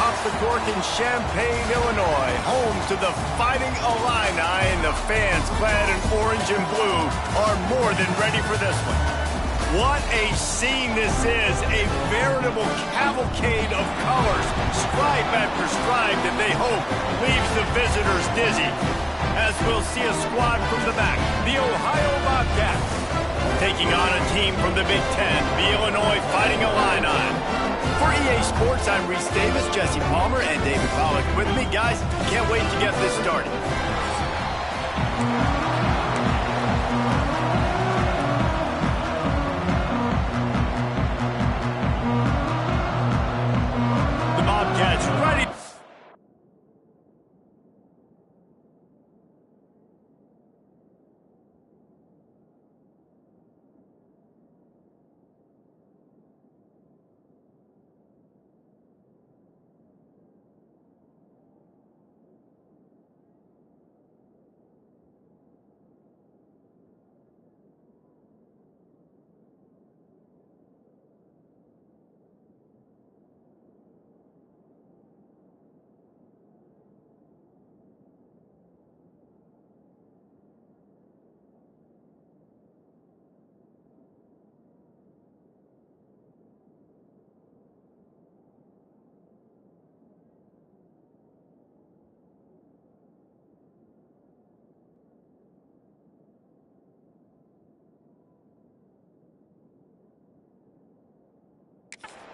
off the court in Champaign, Illinois, home to the Fighting Illini, and the fans clad in orange and blue are more than ready for this one. What a scene this is, a veritable cavalcade of colors, stripe after stripe that they hope leaves the visitors dizzy. As we'll see a squad from the back, the Ohio Bobcats, taking on a team from the Big Ten, the Illinois Fighting Illini. For EA Sports, I'm Reese Davis, Jesse Palmer, and David Pollack with me. Guys, can't wait to get this started. The Bobcats ready.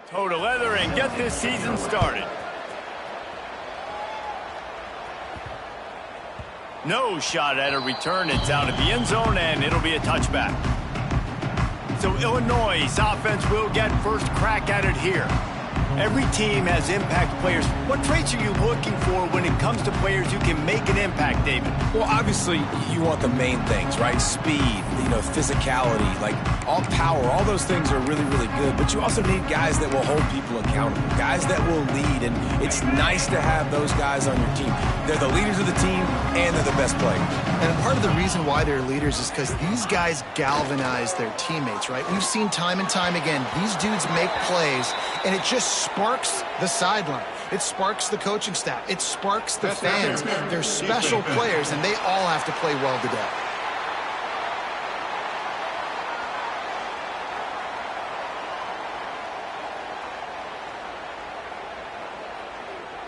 Toe to leather and get this season started. No shot at a return. It's out of the end zone, and it'll be a touchback. So Illinois' offense will get first crack at it here. Every team has impact players. What traits are you looking for when it comes to players who can make an impact, David? Well, obviously, you want the main things, right? Speed, physicality, like all power, all those things are really, really good. But you also need guys that will hold people accountable, guys that will lead. And it's nice to have those guys on your team. They're the leaders of the team, and they're the best players. And part of the reason why they're leaders is because these guys galvanize their teammates, right? We've seen time and time again, these dudes make plays, and it just sparks the sideline. It sparks the coaching staff. It sparks the fans. They're special players, and they all have to play well today.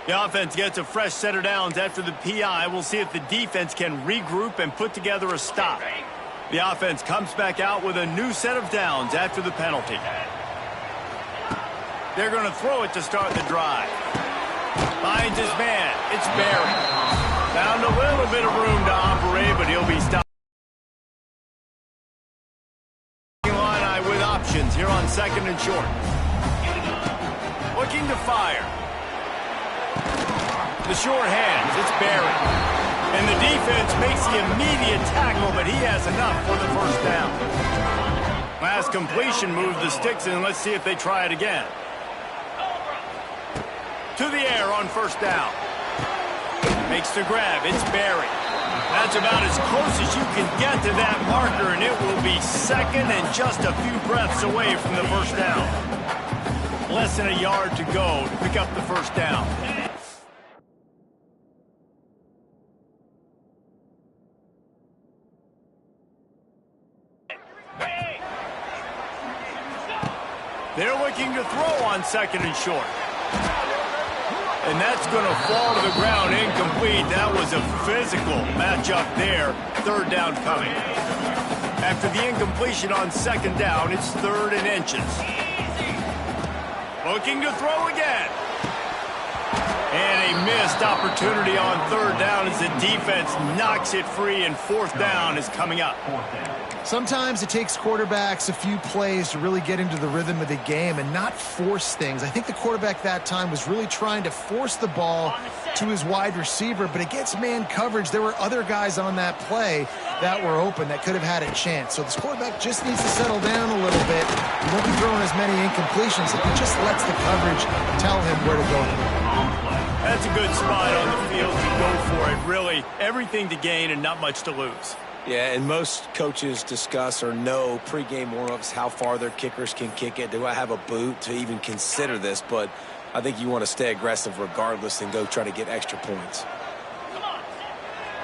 The offense gets a fresh set of downs after the PI. We'll see if the defense can regroup and put together a stop. The offense comes back out with a new set of downs after the penalty. They're going to throw it to start the drive. Finds his man. It's Barry. Found a little bit of room to operate, but he'll be stopped. Illini with options here on second and short. Looking to fire. The short hands, it's Barry. And the defense makes the immediate tackle, but he has enough for the first down. Last completion moved the sticks in. Let's see if they try it again. To the air on first down. Makes the grab, it's Barry. That's about as close as you can get to that marker, and it will be second and just a few breaths away from the first down. Less than a yard to go to pick up the first down. They're looking to throw on second and short. And that's going to fall to the ground incomplete. That was a physical matchup there. Third down coming. After the incompletion on second down, it's third and inches. Looking to throw again. And a missed opportunity on third down as the defense knocks it free, and fourth down is coming up. Sometimes it takes quarterbacks a few plays to really get into the rhythm of the game and not force things. I think the quarterback that time was really trying to force the ball to his wide receiver, but against man coverage, there were other guys on that play that were open that could have had a chance. So this quarterback just needs to settle down a little bit. He won't be throwing as many incompletions. It just lets the coverage tell him where to go. That's a good spot on the field to go for it. Really, everything to gain and not much to lose. Yeah, and most coaches discuss or know pregame warm-ups how far their kickers can kick it. Do I have a boot to even consider this? But I think you want to stay aggressive regardless and go try to get extra points.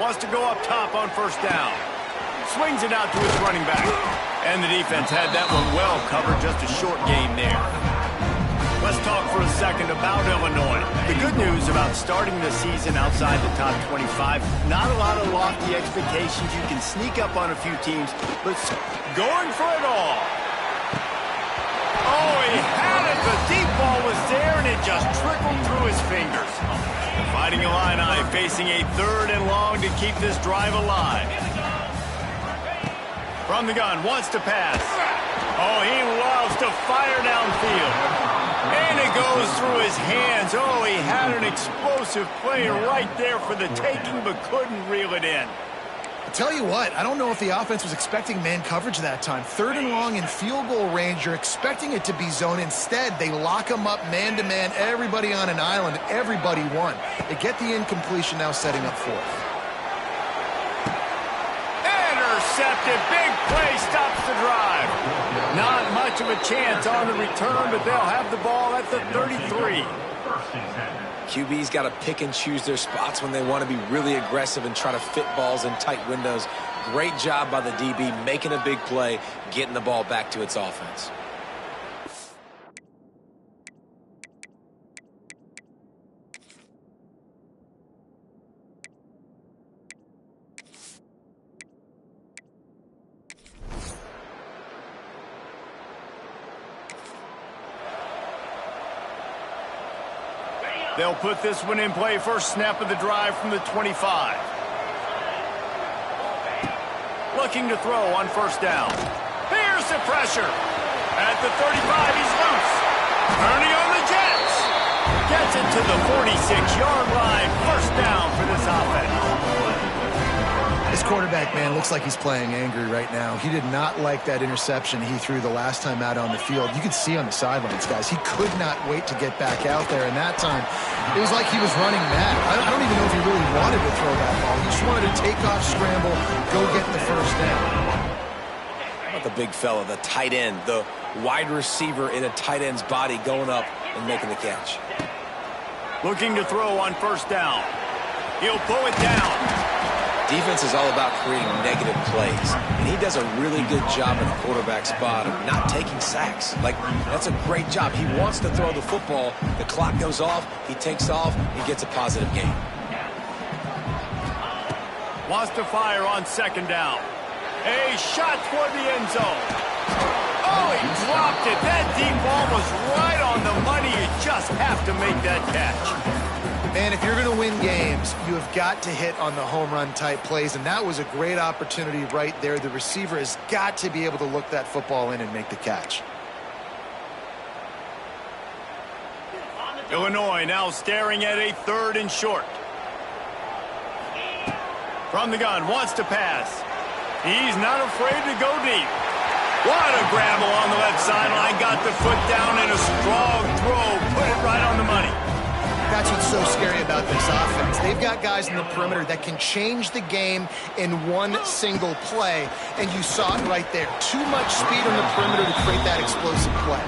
Wants to go up top on first down. Swings it out to his running back. And the defense had that one well covered, just a short gain there. Let's talk for a second about Illinois. The good news about starting the season outside the top 25, not a lot of lofty expectations. You can sneak up on a few teams, but going for it all. Oh, he had it. The deep ball was there, and it just trickled through his fingers. The Fighting Illini facing a 3rd and long to keep this drive alive. From the gun, wants to pass. Oh, he loves to fire downfield. And it goes through his hands. Oh, he had an explosive play right there for the taking, but couldn't reel it in. I'll tell you what, I don't know if the offense was expecting man coverage that time. 3rd and long in field goal range, you're expecting it to be zone. Instead, they lock him up man-to-man, everybody on an island, everybody won. They get the incompletion, now setting up 4th. Intercepted, big play, stops the drive. Not much of a chance on the return, but they'll have the ball at the 33. QB's got to pick and choose their spots when they want to be really aggressive and try to fit balls in tight windows. Great job by the DB making a big play, getting the ball back to its offense. They'll put this one in play, first snap of the drive from the 25. Looking to throw on first down. Here's the pressure. At the 35, he's loose. Turning on the Jets. Gets it to the 46-yard line. First down for this offense. This quarterback, man, looks like he's playing angry right now. He did not like that interception he threw the last time out on the field. You could see on the sidelines, guys, he could not wait to get back out there. And that time, it was like he was running mad. I don't even know if he really wanted to throw that ball. He just wanted to take off, scramble, go get the first down. How about the big fella, the tight end, the wide receiver in a tight end's body going up and making the catch. Looking to throw on first down. He'll pull it down. Defense is all about creating negative plays, and he does a really good job in the quarterback spot of not taking sacks. Like, that's a great job. He wants to throw the football. The clock goes off. He takes off. He gets a positive gain. Wants to fire on second down. A shot toward the end zone. Oh, he dropped it. That deep ball was right on the money. You just have to make that catch. Man, if you're going to win games, you have got to hit on the home run type plays, and that was a great opportunity right there. The receiver has got to be able to look that football in and make the catch. Illinois now staring at a 3rd and short. From the gun, wants to pass. He's not afraid to go deep. What a grab along the left sideline. Got the foot down in a strong throw. Put it right on the money. That's what's so scary about this offense. They've got guys in the perimeter that can change the game in one single play, and you saw it right there. Too much speed on the perimeter to create that explosive play.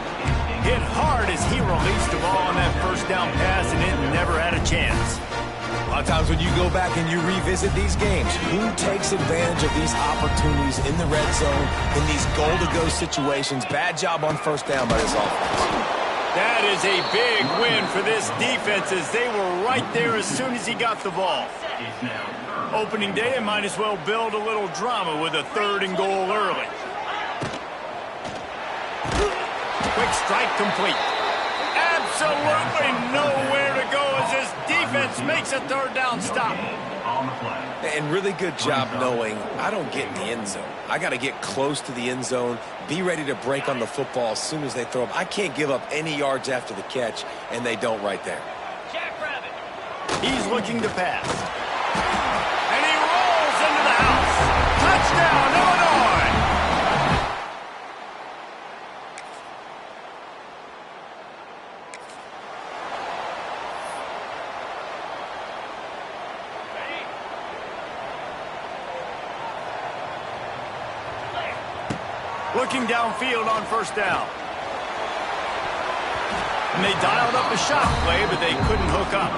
Hit hard as he released the ball on that first down pass, and it never had a chance. A lot of times when you go back and you revisit these games, who takes advantage of these opportunities in the red zone, in these goal-to-go situations? Bad job on first down by this offense. That is a big win for this defense as they were right there as soon as he got the ball. Opening day, and might as well build a little drama with a 3rd and goal early. Quick strike complete. Absolutely nowhere to go as this defense makes a 3rd down stop. And really good job knowing I don't get in the end zone. I got to get close to the end zone, be ready to break on the football as soon as they throw up. I can't give up any yards after the catch, and they don't right there. He's looking to pass. And he rolls into the house. Touchdown, Illinois! Looking downfield on first down. And they dialed up a shot play, but they couldn't hook up.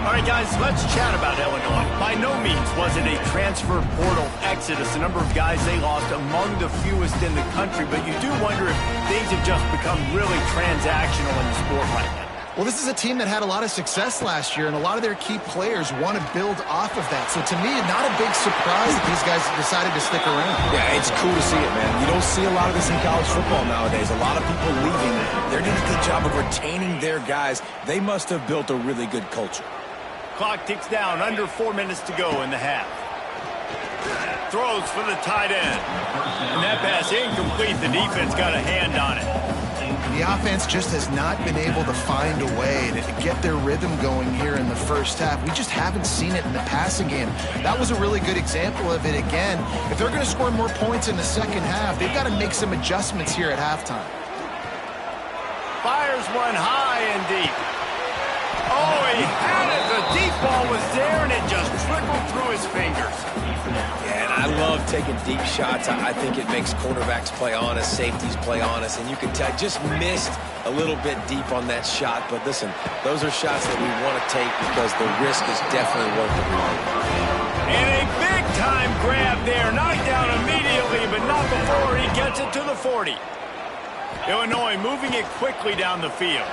All right, guys, let's chat about Illinois. By no means was it a transfer portal exodus. The number of guys they lost among the fewest in the country, but you do wonder if things have just become really transactional in the sport right now. Well, this is a team that had a lot of success last year, and a lot of their key players want to build off of that. So to me, not a big surprise that these guys decided to stick around. Yeah, it's cool to see it, man. You don't see a lot of this in college football nowadays. A lot of people leaving. They're doing a good job of retaining their guys. They must have built a really good culture. Clock ticks down, under 4 minutes to go in the half. Throws for the tight end. And that pass incomplete. The defense got a hand on it. The offense just has not been able to find a way to get their rhythm going here in the first half. We just haven't seen it in the passing game. That was a really good example of it again. If they're going to score more points in the second half, they've got to make some adjustments here at halftime. Fires one high and deep. Oh, he had it. The deep ball was there, and it just trickled through his fingers. Yeah, and I love taking deep shots. I think it makes quarterbacks play honest, safeties play honest, and you can tell just missed a little bit deep on that shot. But listen, those are shots that we want to take because the risk is definitely worth the reward. And a big-time grab there. Knocked down immediately, but not before he gets it to the 40. Illinois moving it quickly down the field.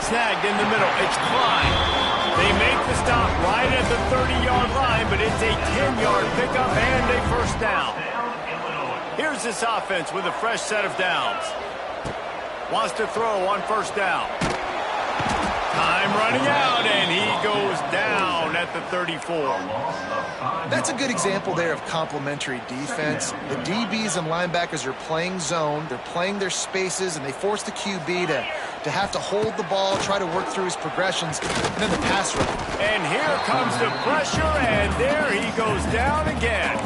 Snagged in the middle. It's Klein. They make the stop right at the 30-yard line, but it's a 10-yard pickup and a first down. Here's this offense with a fresh set of downs. Wants to throw on first down. Time running out, and he goes down at the 34. That's a good example there of complementary defense. The DBs and linebackers are playing zone. They're playing their spaces, and they force the QB to have to hold the ball, try to work through his progressions, and then the pass rush. And here comes the pressure, and there he goes down again.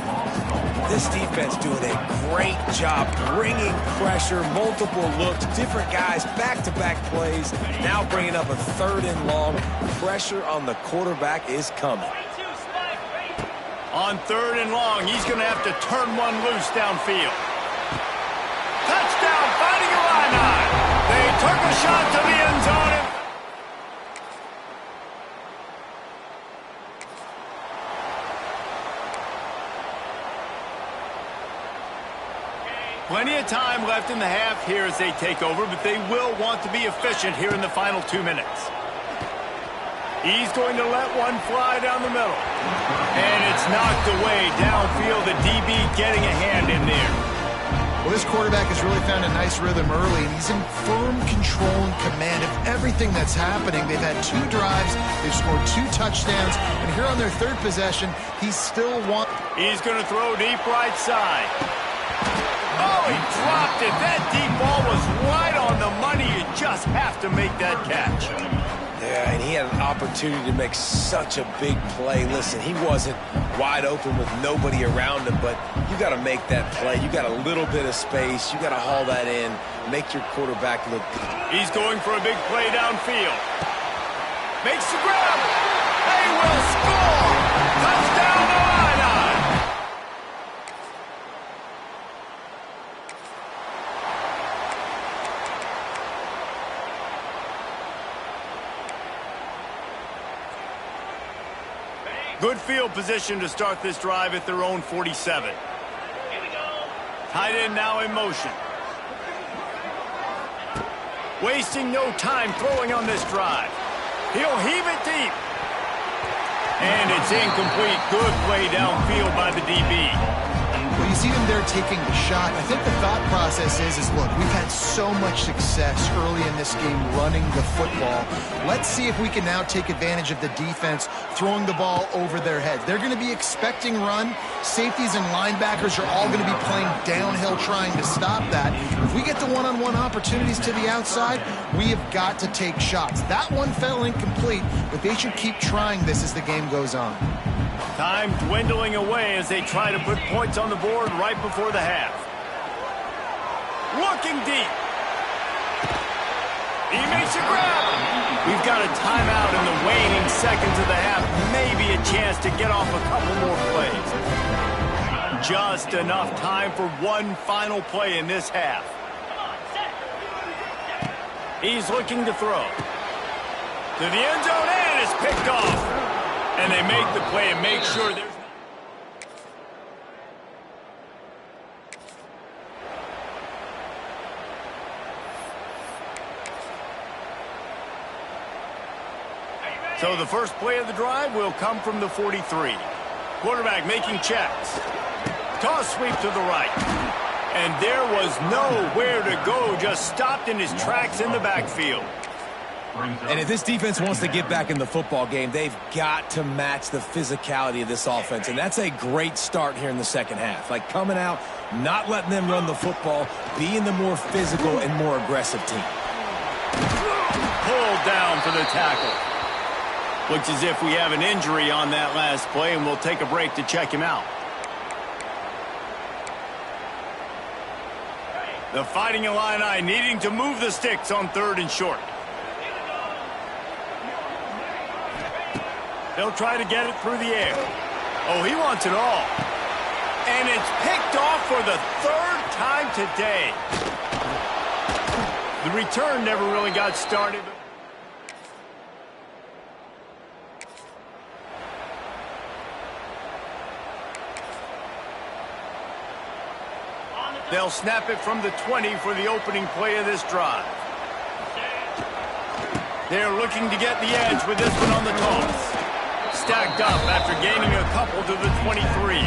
This defense doing a great job bringing pressure, multiple looks, different guys, back-to-back plays. Now bringing up a 3rd and long. Pressure on the quarterback is coming. On 3rd and long, he's going to have to turn one loose downfield. Touchdown, Fighting Illini. They took a shot to the end zone. Plenty of time left in the half here as they take over, but they will want to be efficient here in the final 2 minutes. He's going to let one fly down the middle. And it's knocked away downfield. The DB getting a hand in there. Well, this quarterback has really found a nice rhythm early, and he's in firm control and command of everything that's happening. They've had 2 drives. They've scored 2 touchdowns. And here on their 3rd possession, he's still one. He's going to throw deep right side. Oh, he dropped it. That deep ball was right on the money. You just have to make that catch. Yeah, and he had an opportunity to make such a big play. Listen, he wasn't wide open with nobody around him, but you got to make that play. You got a little bit of space. You got to haul that in, make your quarterback look good. He's going for a big play downfield. Makes the grab. They will score. Touchdown, Illini. Good field position to start this drive at their own 47. Here we go. Tight end now in motion. Wasting no time throwing on this drive. He'll heave it deep. And it's incomplete. Good play downfield by the DB. Well, you see them there taking the shot. I think the thought process is look, we've had so much success early in this game running the football. Let's see if we can now take advantage of the defense throwing the ball over their heads. They're going to be expecting run. Safeties and linebackers are all going to be playing downhill trying to stop that. If we get the one-on-one opportunities to the outside, we have got to take shots. That one fell incomplete, but they should keep trying this as the game goes on. Time dwindling away as they try to put points on the board right before the half. Looking deep. He makes a grab. We've got a timeout in the waning seconds of the half. Maybe a chance to get off a couple more plays. Just enough time for one final play in this half. He's looking to throw. To the end zone, and it's picked off. And they make the play and make sure there's... So the first play of the drive will come from the 43. Quarterback making checks. Toss sweep to the right. And there was nowhere to go, just stopped in his tracks in the backfield. And if this defense wants to get back in the football game, they've got to match the physicality of this offense. And that's a great start here in the second half. Like coming out, not letting them run the football, being the more physical and more aggressive team. Pulled down for the tackle. Looks as if we have an injury on that last play, and we'll take a break to check him out. The Fighting Illini needing to move the sticks on 3rd and short. They'll try to get it through the air. Oh, he wants it all. And it's picked off for the 3rd time today. The return never really got started. They'll snap it from the 20 for the opening play of this drive. They're looking to get the edge with this one on the toss. Stacked up after gaining a couple to the 23.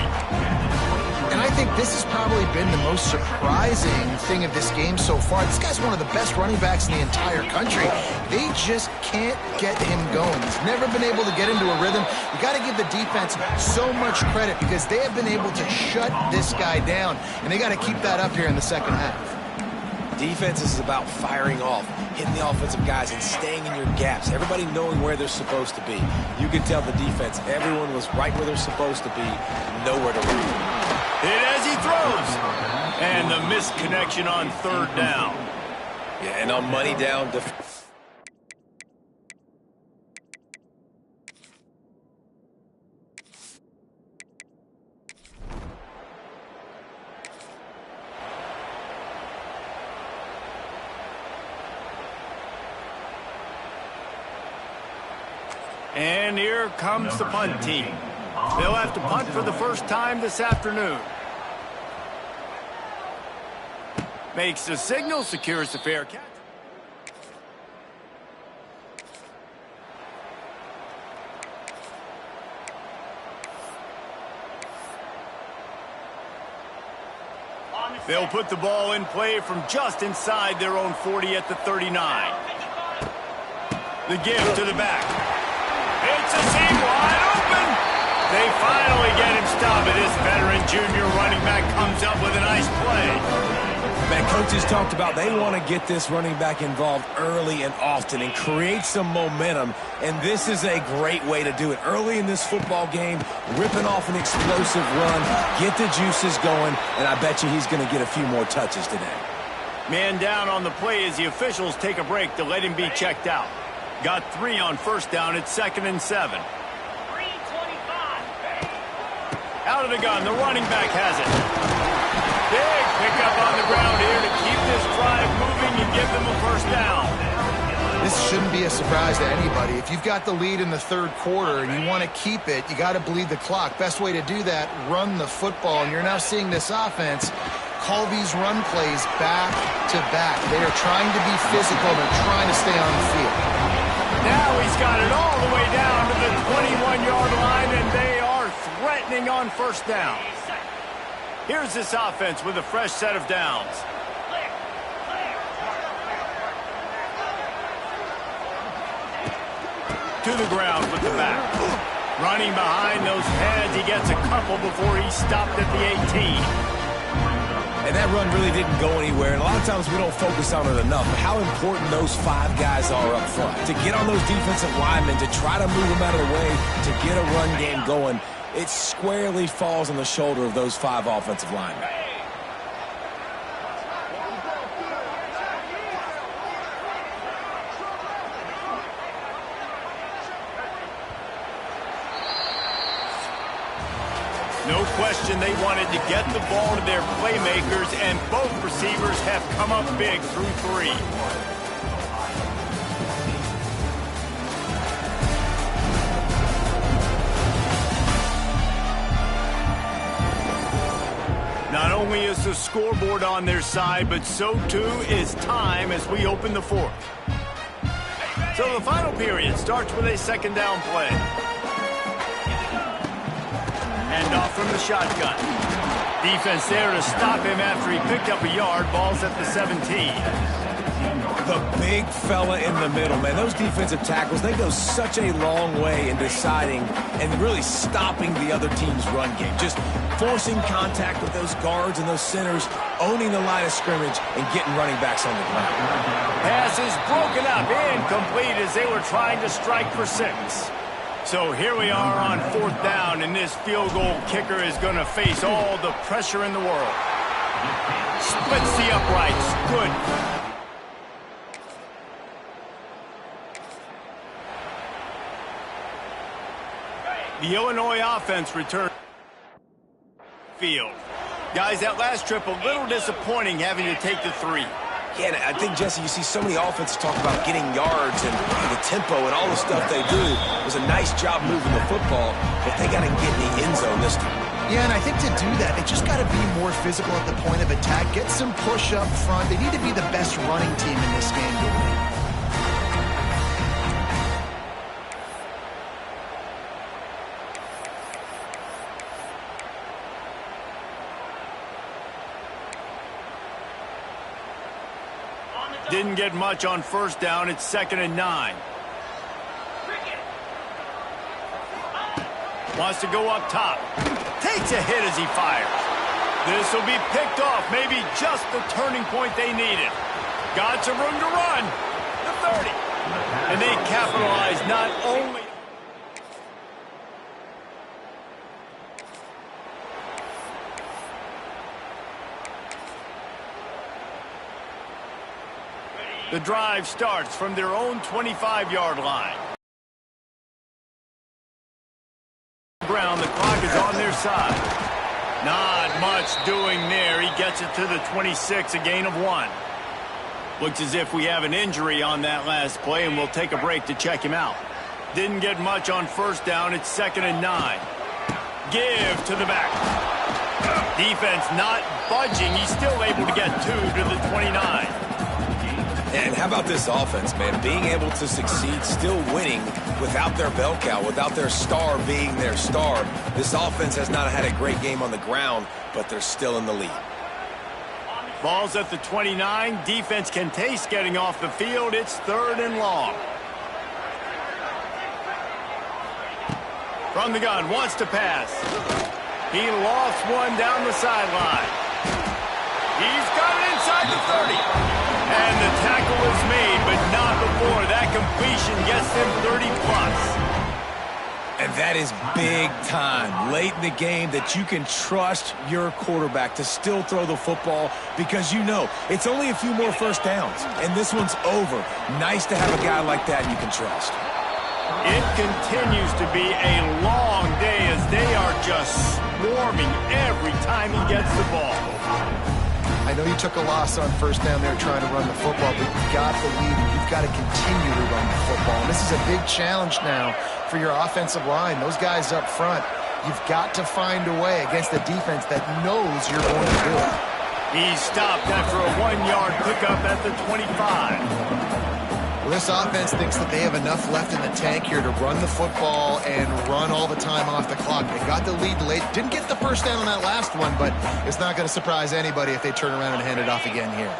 And I think this has probably been the most surprising thing of this game so far. This guy's one of the best running backs in the entire country. They just can't get him going. He's never been able to get into a rhythm. You got to give the defense so much credit because they have been able to shut this guy down, and they got to keep that up here in the second half. Defense is about firing off, hitting the offensive guys, and staying in your gaps. Everybody knowing where they're supposed to be. You could tell the defense, everyone was right where they're supposed to be, nowhere to run. Hit as he throws. And the missed connection on 3rd down. Yeah, and on money down. And here comes the punt team. They'll have to punt for the first time this afternoon. Makes the signal, secures the fair catch. They'll put the ball in play from just inside their own 40 at the 39. The give to the back. It's a seam wide open. They finally get him stopped. This veteran junior running back comes up with a nice play. Man, coaches talked about they want to get this running back involved early and often and create some momentum, and this is a great way to do it. Early in this football game, ripping off an explosive run, get the juices going, and I bet you he's going to get a few more touches today. Man down on the play as the officials take a break to let him be checked out. Got 3 on 1st down at 2nd and 7. Out of the gun, the running back has it. Big pickup on the ground here to keep this drive moving and give them a 1st down. This shouldn't be a surprise to anybody. If you've got the lead in the 3rd quarter and you want to keep it, you got to bleed the clock. Best way to do that, run the football. And you're now seeing this offense call these run plays back to back. They are trying to be physical. They're trying to stay on the field. Now he's got it all the way down to the 21-yard line, and they are threatening on 1st down. Here's this offense with a fresh set of downs. To the ground with the back. Running behind those pads, he gets a couple before he stopped at the 18. And that run really didn't go anywhere. And a lot of times we don't focus on it enough. But how important those 5 guys are up front. To get on those defensive linemen, to try to move them out of the way, to get a run game going, it squarely falls on the shoulder of those 5 offensive linemen. No question they wanted to get the ball to their playmakers, and both receivers have come up big through 3. only is the scoreboard on their side, but so too is time as we open the fourth. So the final period starts with a second down play. And off from the shotgun. Defense there to stop him after he picked up a yard. Ball's at the 17. The big fella in the middle, man. Those defensive tackles, they go such a long way in deciding and really stopping the other team's run game. Just forcing contact with those guards and those centers, owning the line of scrimmage, and getting running backs on the ground. Pass is broken up, incomplete as they were trying to strike for 6. So here we are on fourth down, and this field goal kicker is going to face all the pressure in the world. Splits the uprights. Good. The Illinois offense returns field. Guys, that last trip a little disappointing having to take the 3. Yeah, and I think, Jesse, you see so many offenses talk about getting yards and the tempo and all the stuff they do. It was a nice job moving the football, but they got to get in the end zone this time. Yeah, and I think to do that, they just got to be more physical at the point of attack, get some push up front. They need to be the best running team in this game to win. Didn't get much on first down. It's 2nd and 9. Wants to go up top. Takes a hit as he fires. This will be picked off. Maybe just the turning point they needed. Got some room to run. The 30. And they capitalize not only... The drive starts from their own 25-yard line. Ground, the clock is on their side. Not much doing there. He gets it to the 26, a gain of 1. Looks as if we have an injury on that last play, and we'll take a break to check him out. Didn't get much on first down. It's 2nd and 9. Give to the back. Defense not budging. He's still able to get 2 to the 29. And how about this offense, man? Being able to succeed, still winning without their bell cow, without their star being their star. This offense has not had a great game on the ground, but they're still in the lead. Ball's at the 29. Defense can taste getting off the field. It's 3rd and long. From the gun, wants to pass. He lost one down the sideline. He's got it inside the 30. And the tackle is made, but not before that completion gets them 30-plus. And that is big time, late in the game, that you can trust your quarterback to still throw the football because you know it's only a few more first downs, and this one's over. Nice to have a guy like that you can trust. It continues to be a long day as they are just swarming every time he gets the ball. I know you took a loss on first down there trying to run the football, but you've got the lead and you've got to continue to run the football. And this is a big challenge now for your offensive line. Those guys up front, you've got to find a way against a defense that knows you're going to do it. He's stopped after a 1-yard pickup at the 25. Well, this offense thinks that they have enough left in the tank here to run the football and run all the time off the clock. They got the lead late. Didn't get the first down on that last one, but it's not going to surprise anybody if they turn around and hand it off again here.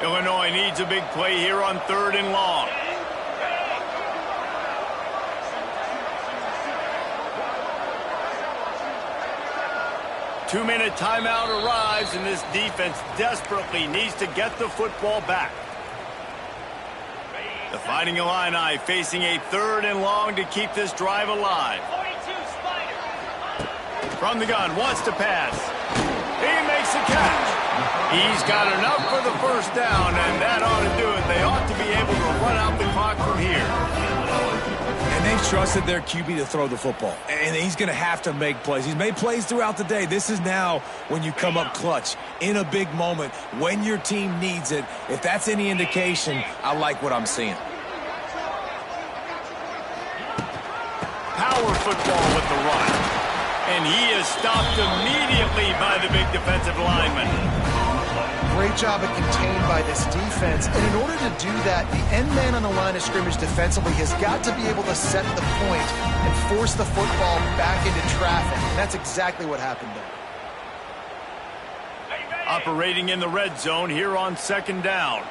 Illinois needs a big play here on 3rd and long. Two-minute timeout arrives, and this defense desperately needs to get the football back. The Fighting Illini facing a 3rd and long to keep this drive alive. From the gun, wants to pass. He makes the catch. He's got enough for the first down, and that ought to do it. They ought to be able to run out the clock from here. And they've trusted their QB to throw the football. And he's going to have to make plays. He's made plays throughout the day. This is now when you come up clutch in a big moment when your team needs it. If that's any indication, I like what I'm seeing. Power football with the run. And he is stopped immediately by the big defensive lineman. Great job of contained by this defense. And in order to do that, the end man on the line of scrimmage defensively has got to be able to set the point and force the football back into traffic. And that's exactly what happened there. Operating in the red zone here on 2nd down.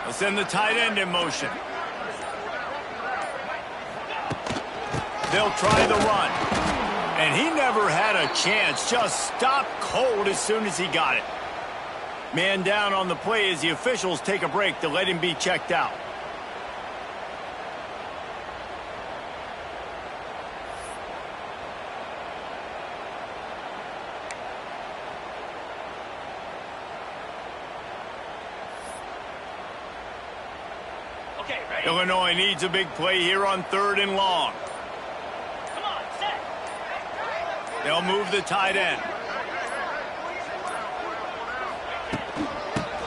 Let's send the tight end in motion. They'll try the run. And he never had a chance. Just stopped cold as soon as he got it. Man down on the play as the officials take a break to let him be checked out. Illinois needs a big play here on 3rd and long. Come on, set. They'll move the tight end.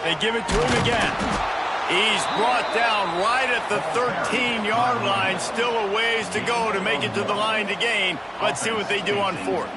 They give it to him again. He's brought down right at the 13-yard line. Still a ways to go to make it to the line to gain. Let's see what they do on 4th.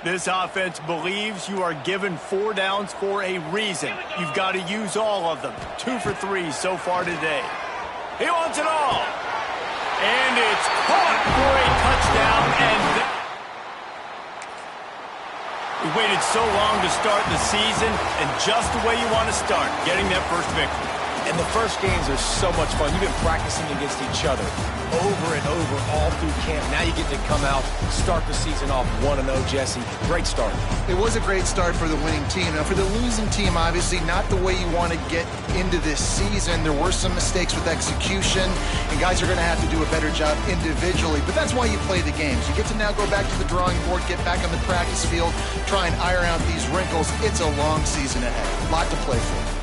This offense believes you are given 4 downs for a reason. You've got to use all of them. 2 for 3 so far today. He wants it all. And it's caught for a touchdown. And we waited so long to start the season, and just the way you want to start, getting that first victory. And the first games are so much fun. You've been practicing against each other over and over all through camp. Now you get to come out, start the season off 1-0, Jesse. Great start. It was a great start for the winning team. Now, for the losing team, obviously not the way you want to get into this season. There were some mistakes with execution, and guys are going to have to do a better job individually. But that's why you play the games. You get to now go back to the drawing board, get back on the practice field, try and iron out these wrinkles. It's a long season ahead. A lot to play for.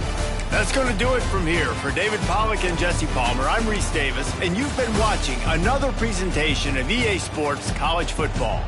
That's going to do it from here. For David Pollack and Jesse Palmer, I'm Reese Davis, and you've been watching another presentation of EA Sports College Football.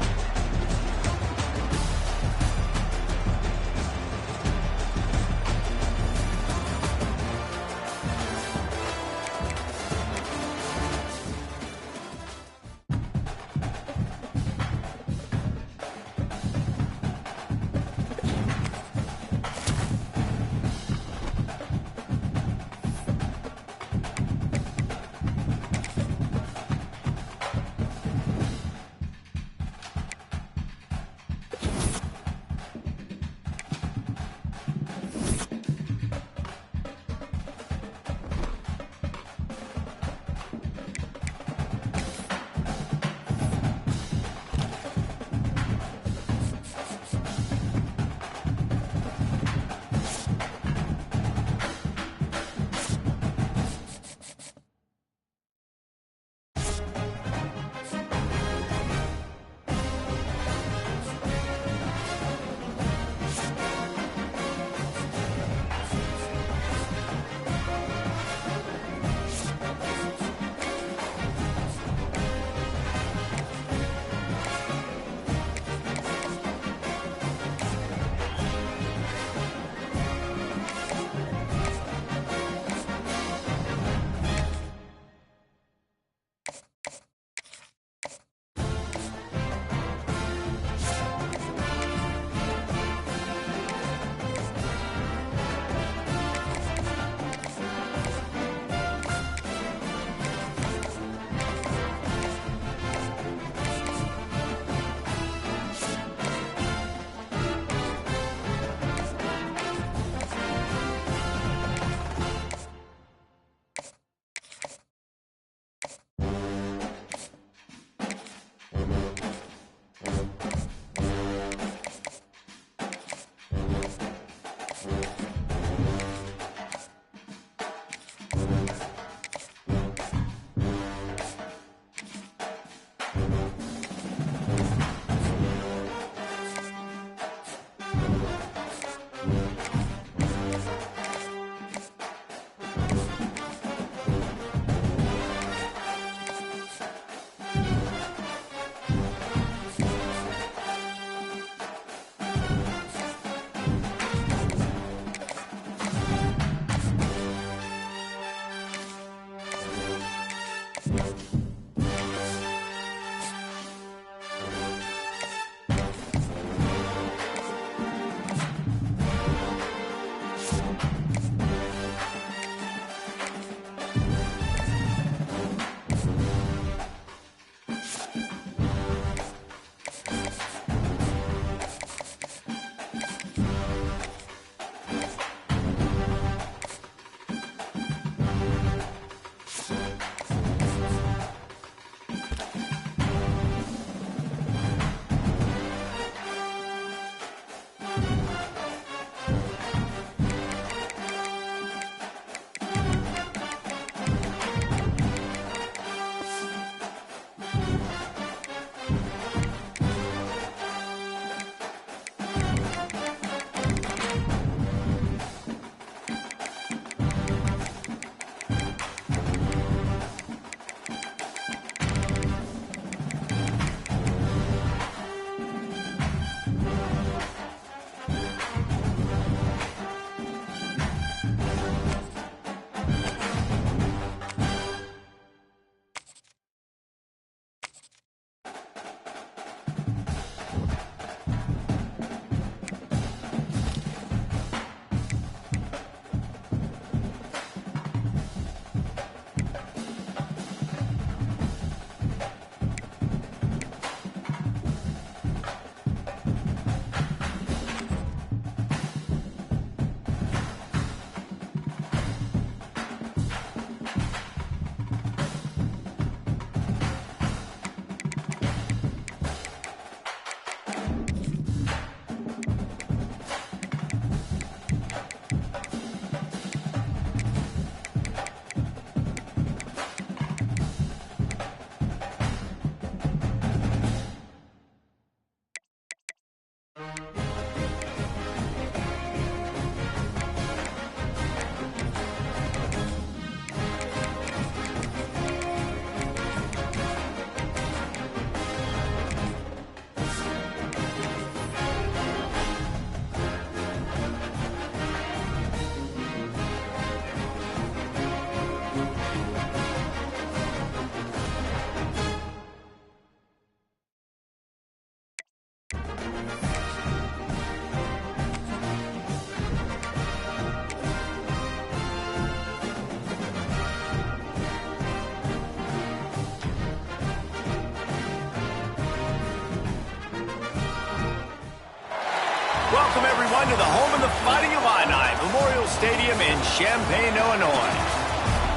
Welcome, everyone, to the home of the Fighting Illini, Memorial Stadium in Champaign, Illinois.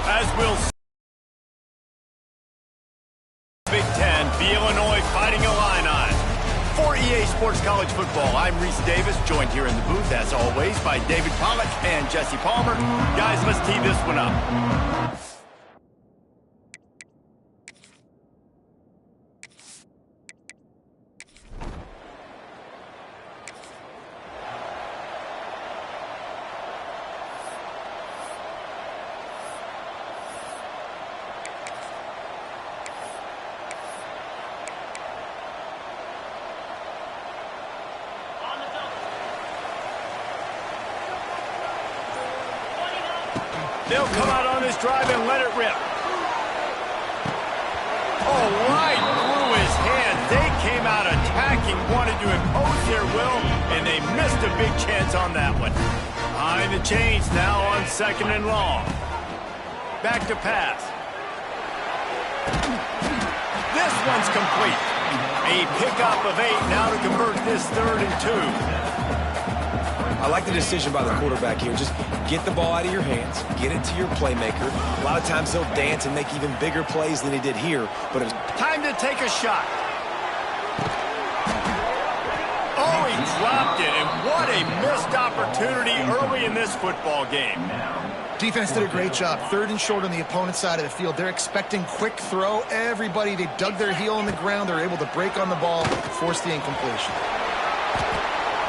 As we'll see, Big Ten, the Illinois Fighting Illini. For EA Sports College Football, I'm Reese Davis, joined here in the booth, as always, by David Pollack and Jesse Palmer. Guys, let's tee this one up. They'll come out on this drive and let it rip. Oh, right through his hands. They came out attacking, wanted to impose their will, and they missed a big chance on that one. Behind the chains now on 2nd and long. Back to pass. This one's complete. A pickup of 8 now to convert this 3rd and 2. I like the decision by the quarterback here. Just get the ball out of your hands, get it to your playmaker. A lot of times they'll dance and make even bigger plays than he did here. But it's time to take a shot. Oh, he dropped it, and what a missed opportunity early in this football game. Defense did a great job. 3rd and short on the opponent's side of the field. They're expecting quick throw. Everybody, they dug their heel in the ground. They're able to break on the ball, force the incompletion.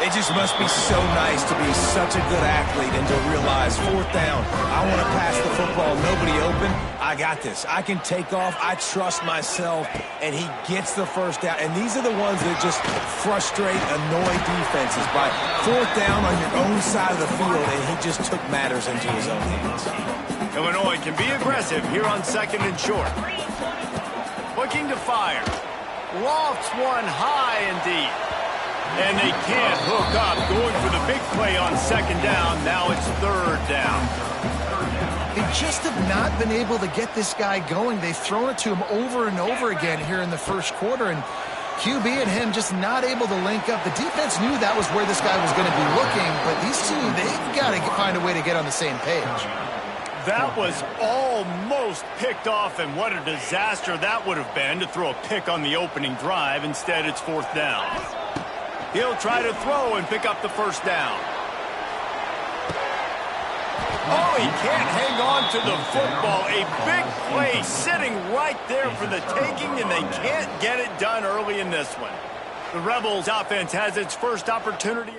It just must be so nice to be such a good athlete and to realize 4th down, I want to pass the football, nobody open, I got this. I can take off, I trust myself, and he gets the 1st down. And these are the ones that just frustrate, annoy defenses by 4th down on your own side of the field, and he just took matters into his own hands. Illinois can be aggressive here on 2nd and short. Looking to fire. Lofts one high and deep. And they can't hook up. Going for the big play on 2nd down. Now it's 3rd down. They just have not been able to get this guy going. They've thrown it to him over and over again here in the first quarter, and QB and him just not able to link up. The defense knew that was where this guy was going to be looking, but these two, they've got to find a way to get on the same page. That was almost picked off, and what a disaster that would have been to throw a pick on the opening drive. Instead, it's 4th down. He'll try to throw and pick up the 1st down. Oh, he can't hang on to the football. A big play sitting right there for the taking, and they can't get it done early in this one. The Rebels offense has its first opportunity.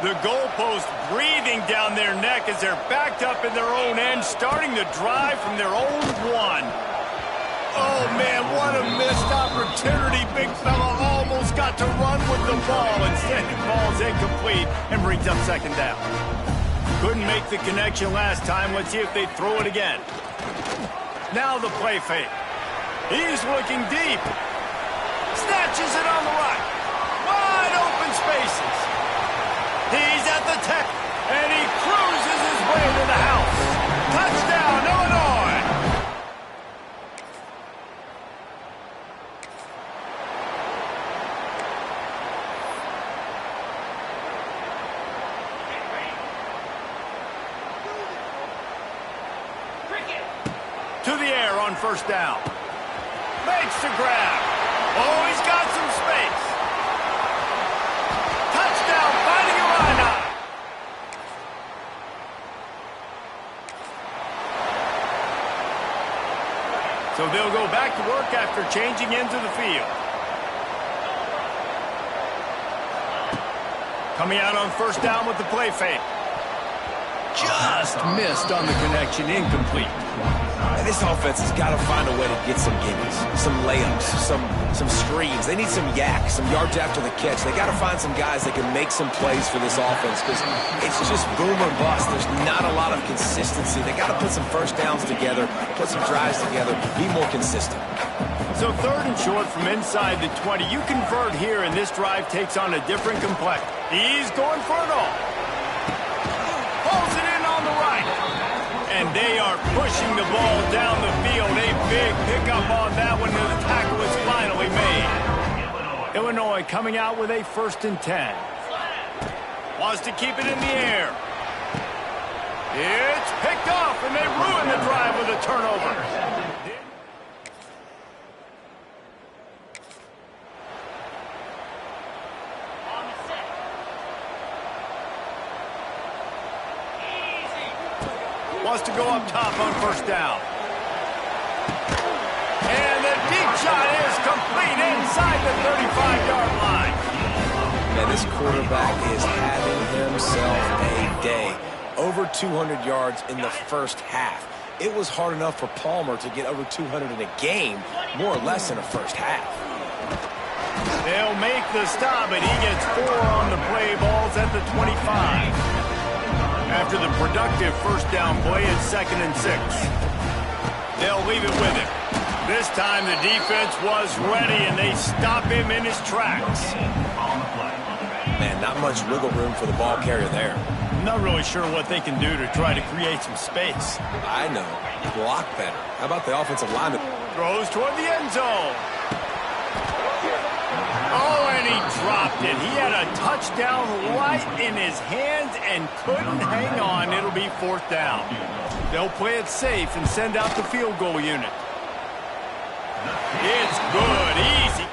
The goalpost breathing down their neck as they're backed up in their own end, starting the drive from their own 1. Oh, man, what a missed opportunity. Big fella almost got to run with the ball. Instead, it falls incomplete and brings up 2nd down. Couldn't make the connection last time. Let's see if they throw it again. Now the play fake. He's looking deep. Snatches it on the right. Wide open spaces. He's at the tech, and he cruises his way to the house. Touchdown, Illinois! To the air on 1st down. Makes the grab. Oh, he's got some space. Touchdown, fighting Illini. So they'll go back to work after changing into the field. Coming out on 1st down with the play fake. Just missed on the connection, incomplete. And this offense has got to find a way to get some gimmies, some layups, some screens. They need some yak, some yards after the catch. They got to find some guys that can make some plays for this offense because it's just boom or bust. There's not a lot of consistency. They got to put some 1st downs together, put some drives together, be more consistent. So 3rd and short from inside the 20. You convert here, and this drive takes on a different complexion. He's going for it all. Pulls it in on the right. And they are pushing the ball down the field. A big pickup on that one, and the tackle is finally made. Illinois coming out with a 1st and 10. Wants to keep it in the air. It's picked off, and they ruin the drive with a turnover. Wants to go up top on 1st down. And the deep shot is complete inside the 35-yard line. Man, this quarterback is having himself a day. Over 200 yards in the 1st half. It was hard enough for Palmer to get over 200 in a game, more or less in a 1st half. They'll make the stop, and he gets 4 on the play. Balls at the 25. After the productive 1st down play, it's 2nd and 6. They'll leave it with him. This time the defense was ready, and they stop him in his tracks. Man, not much wiggle room for the ball carrier there. Not really sure what they can do to try to create some space. I know. Block better. How about the offensive lineman? Throws toward the end zone. Oh, and he dropped it. He had a touchdown right in his hands and couldn't hang on. It'll be 4th down. They'll play it safe and send out the field goal unit. It's good, easy.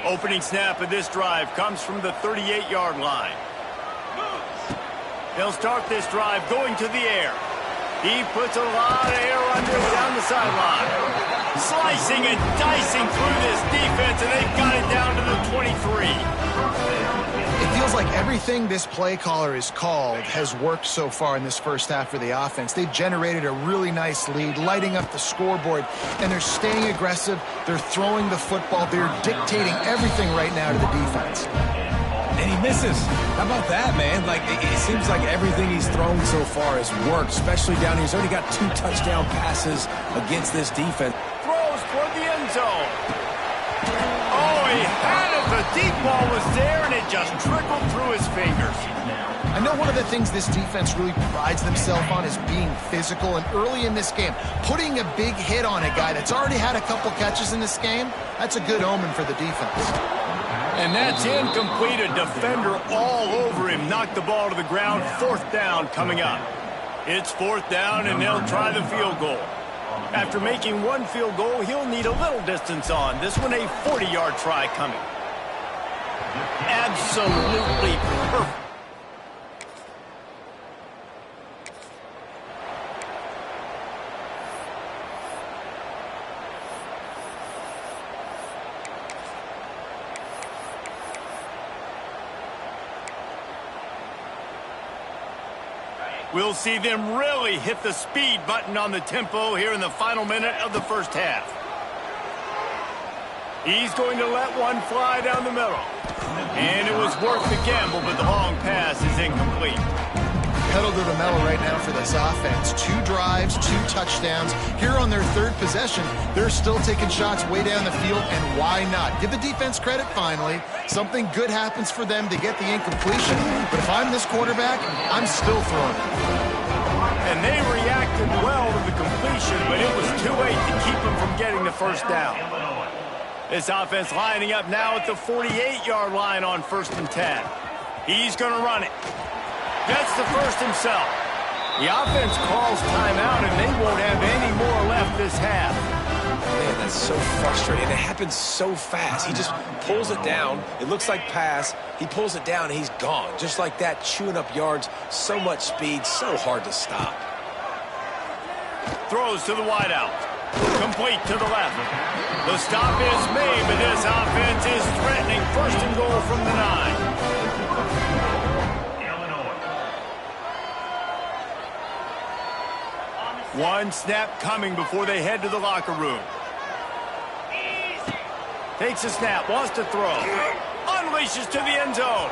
Opening snap of this drive comes from the 38-yard line. They'll start this drive going to the air. He puts a lot of air under it down the sideline. Slicing and dicing through this defense, and they've got it down to the 23. If the feels like everything this play caller has called has worked so far in this first half for the offense. They've generated a really nice lead, lighting up the scoreboard, and they're staying aggressive. They're throwing the football. They're dictating everything right now to the defense. And he misses. How about that, man? Like, it seems like everything he's thrown so far has worked, especially down here. He's already got 2 touchdown passes against this defense. Throws toward the end zone. Oh, he had it. The deep ball was there, and it just trickled through his fingers. I know one of the things this defense really prides themselves on is being physical, and early in this game, putting a big hit on a guy that's already had a couple catches in this game, that's a good omen for the defense. And that's incomplete. A defender all over him. Knocked the ball to the ground. 4th down coming up. It's 4th down, and they'll try the field goal. After making 1 field goal, he'll need a little distance on. This one a 40-yard try coming. Absolutely perfect. We'll see them really hit the speed button on the tempo here in the final minute of the first half. He's going to let one fly down the middle. And it was worth the gamble, but the long pass is incomplete. Pedal to the metal right now for this offense. 2 drives, 2 touchdowns. Here on their 3rd possession, they're still taking shots way down the field, and why not? Give the defense credit finally. Something good happens for them to get the incompletion, but if I'm this quarterback, I'm still throwing it. And they reacted well to the completion, but it was too late to keep them from getting the first down. This offense lining up now at the 48-yard line on 1st and 10. He's going to run it. Gets the first himself. The offense calls timeout, and they won't have any more left this half. Man, that's so frustrating. It happens so fast. He just pulls it down. It looks like pass. He pulls it down, and he's gone. Just like that, chewing up yards. So much speed, so hard to stop. Throws to the wideout. Complete to the left. The stop is made, but this offense is threatening 1st and goal from the 9. One snap coming before they head to the locker room. Takes a snap, wants to throw. Unleashes to the end zone.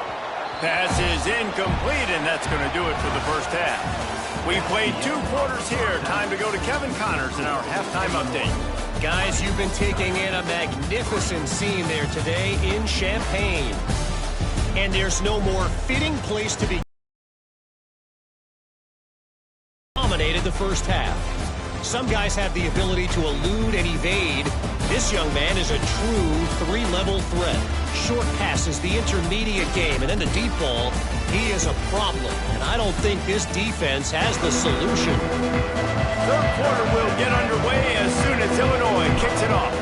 Pass is incomplete, and that's going to do it for the first half. We played 2 quarters here. Time to go to Kevin Connors in our halftime update. Guys, you've been taking in a magnificent scene there today in Champaign. And there's no more fitting place to be. Dominated the first half. Some guys have the ability to elude and evade. This young man is a true 3-level threat. Short passes, the intermediate game, and then the deep ball. He is a problem, and I don't think this defense has the solution. 3rd quarter will get underway as soon as Illinois kicks it off.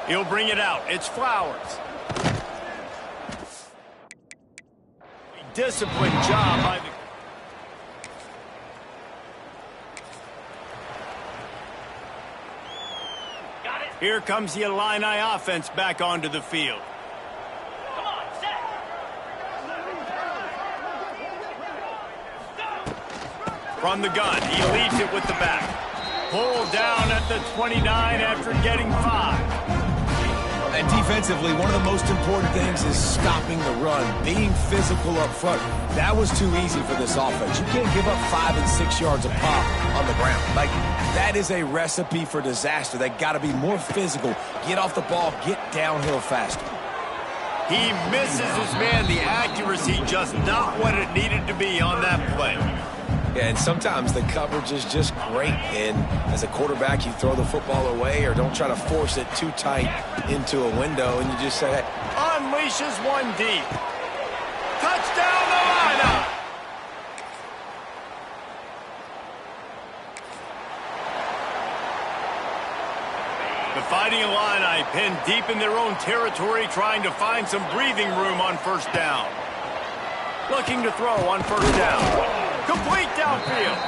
He'll bring it out. It's Flowers. Disciplined job by the... Here comes the Illini offense back onto the field. Come on, set. From the gun, he leads it with the back. Pulled down at the 29 after getting 5. And defensively, one of the most important things is stopping the run, being physical up front. That was too easy for this offense. You can't give up 5 and 6 yards a pop on the ground. Like, that is a recipe for disaster. They got to be more physical, get off the ball, get downhill faster. He misses his man. The accuracy just not what it needed to be on that play. Yeah, and sometimes the coverage is just great. And as a quarterback, you throw the football away or don't try to force it too tight into a window, and you just say, hey. Unleashes one deep. Touchdown, Illini! The Fighting Illini pinned deep in their own territory, trying to find some breathing room on 1st down. Looking to throw on 1st down. Complete downfield.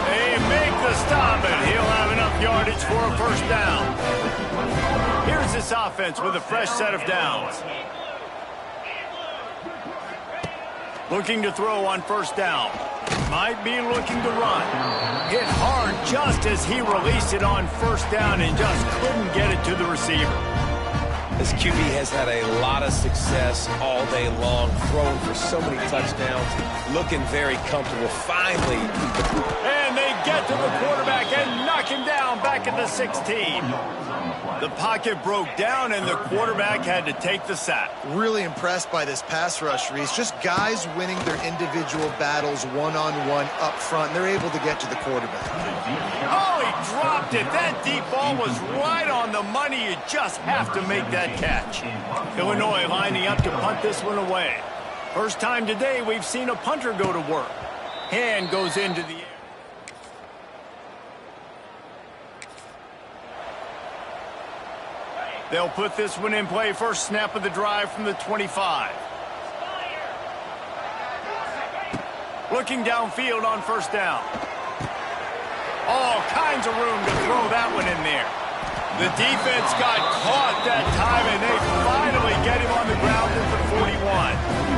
They make the stop, and he'll have enough yardage for a first down. Here's this offense with a fresh set of downs. Looking to throw on first down. Might be looking to run. Hit hard just as he released it on first down and just couldn't get it to the receiver. This QB has had a lot of success all day long, throwing for so many touchdowns, looking very comfortable. Finally. And they get to the quarterback and knock him down back at the 16. The pocket broke down, and the quarterback had to take the sack. Really impressed by this pass rush, Reese. Just guys winning their individual battles one-on-one up front, and they're able to get to the quarterback. Oh, he dropped it. That deep ball was right on the money. You just have to make that catch. Illinois lining up to punt this one away. First time today we've seen a punter go to work. Hand goes into the air. They'll put this one in play. First snap of the drive from the 25. Looking downfield on first down. All kinds of room to throw that one in there. The defense got caught that time, and they finally get him on the ground at the 41.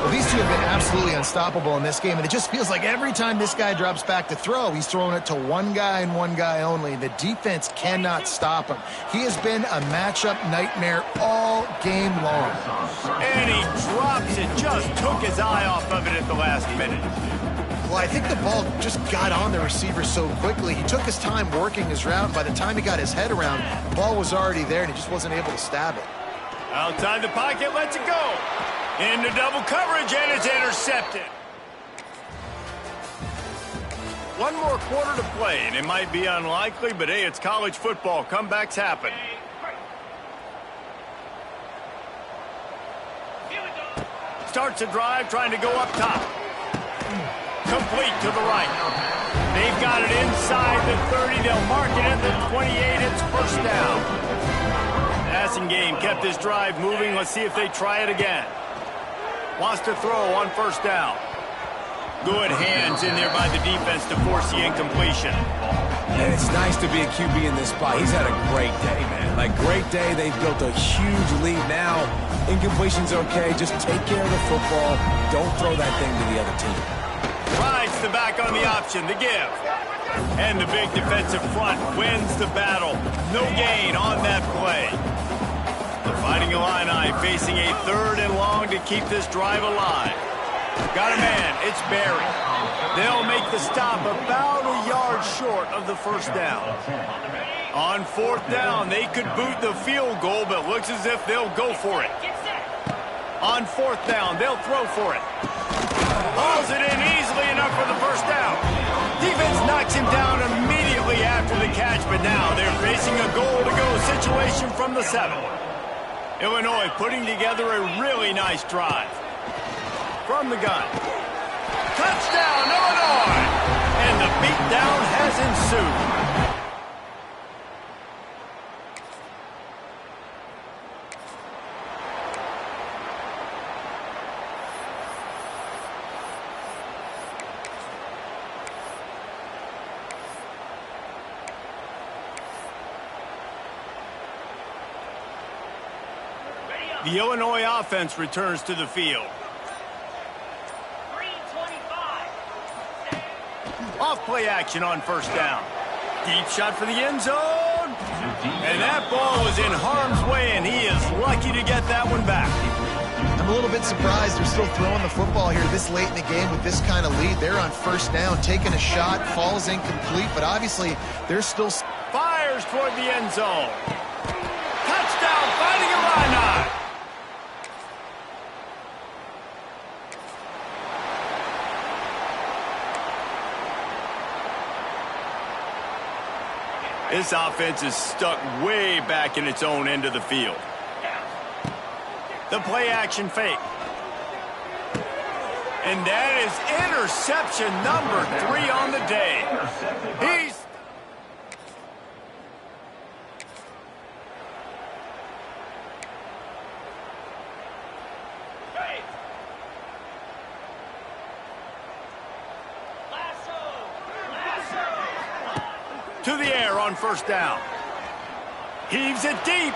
Well, these two have been absolutely unstoppable in this game, and it just feels like every time this guy drops back to throw, he's throwing it to one guy and one guy only. The defense cannot stop him. He has been a matchup nightmare all game long. And he drops it, just took his eye off of it at the last minute. Well, I think the ball just got on the receiver so quickly. He took his time working his route, and by the time he got his head around, the ball was already there, and he just wasn't able to stab it. Outside the pocket, lets it go. Into double coverage, and it's intercepted. One more quarter to play, and it might be unlikely, but hey, it's college football. Comebacks happen. Starts a drive, trying to go up top. Complete to the right. They've got it inside the 30. They'll mark it at the 28. It's first down. Passing game kept this drive moving. Let's see if they try it again. Wants to throw on first down. Good hands in there by the defense to force the incompletion. And it's nice to be a QB in this spot. He's had a great day, man. Like, great day. They've built a huge lead now. Incompletion's okay. Just take care of the football. Don't throw that thing to the other team. Rides the back on the option, the give. And the big defensive front wins the battle. No gain on that play. The Fighting Illini facing a 3rd and long to keep this drive alive. Got a man, it's Barry. They'll make the stop about a yard short of the first down. On 4th down, they could boot the field goal, but looks as if they'll go for it. On 4th down, they'll throw for it. Hauls it in easily enough for the first down. Defense knocks him down immediately after the catch, but now they're facing a goal-to-go situation from the 7. Illinois putting together a really nice drive. From the gun. Touchdown, Illinois! And the beatdown has ensued. The Illinois offense returns to the field. Off play action on first down. Deep shot for the end zone. And that ball was in harm's way, and he is lucky to get that one back. I'm a little bit surprised they're still throwing the football here this late in the game with this kind of lead. They're on first down, taking a shot, falls incomplete, but obviously they're still... Fires toward the end zone. Touchdown, Fighting Illini! This offense is stuck way back in its own end of the field. The play action fake. And that is interception number 3 on the day. He's... To the air on first down. Heaves it deep.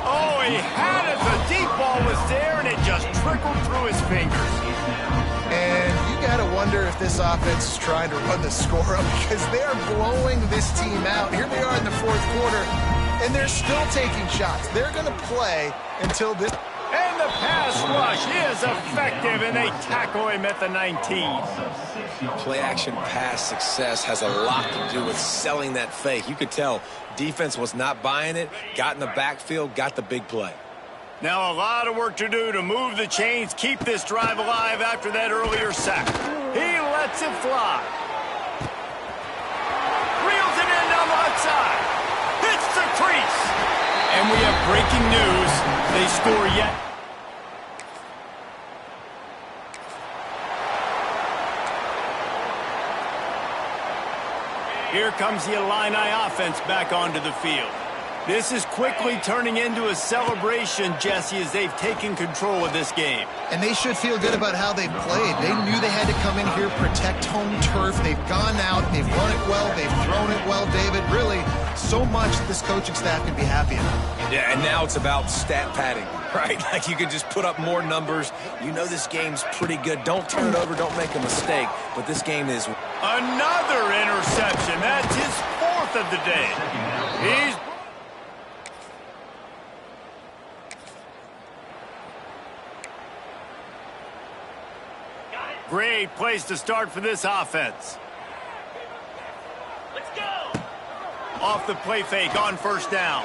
Oh, he had it. The deep ball was there, and it just trickled through his fingers. And you got to wonder if this offense is trying to run the score up because they're blowing this team out. Here we are in the fourth quarter, and they're still taking shots. They're going to play until this. And the pass rush is effective, and they tackle him at the 19. Play-action pass success has a lot to do with selling that fake. You could tell defense was not buying it, got in the backfield, got the big play. Now a lot of work to do to move the chains, keep this drive alive after that earlier sack. He lets it fly. Reels it in down the left side. Hits the crease. And we have breaking news. They score yet. Here comes the Illini offense back onto the field. This is quickly turning into a celebration, Jesse, as they've taken control of this game. And they should feel good about how they've played. They knew they had to come in here, protect home turf. They've gone out, they've run it well, they've thrown it well, David. Really, so much this coaching staff can be happy about. Yeah, and now it's about stat padding, right? Like you can just put up more numbers. You know this game's pretty good. Don't turn it over, don't make a mistake. But this game is... Another interception. That's his fourth of the day. He's... Great place to start for this offense. Let's go. Off the play fake on first down.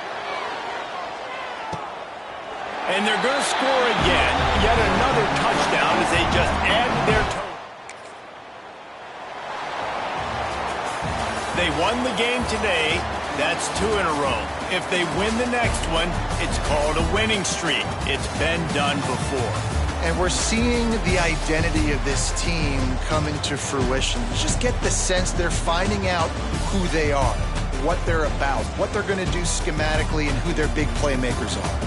And they're going to score again. Yet another touchdown as they just add their total. They won the game today. That's 2 in a row. If they win the next one, it's called a winning streak. It's been done before. And we're seeing the identity of this team come into fruition. You just get the sense they're finding out who they are, what they're about, what they're going to do schematically, and who their big playmakers are.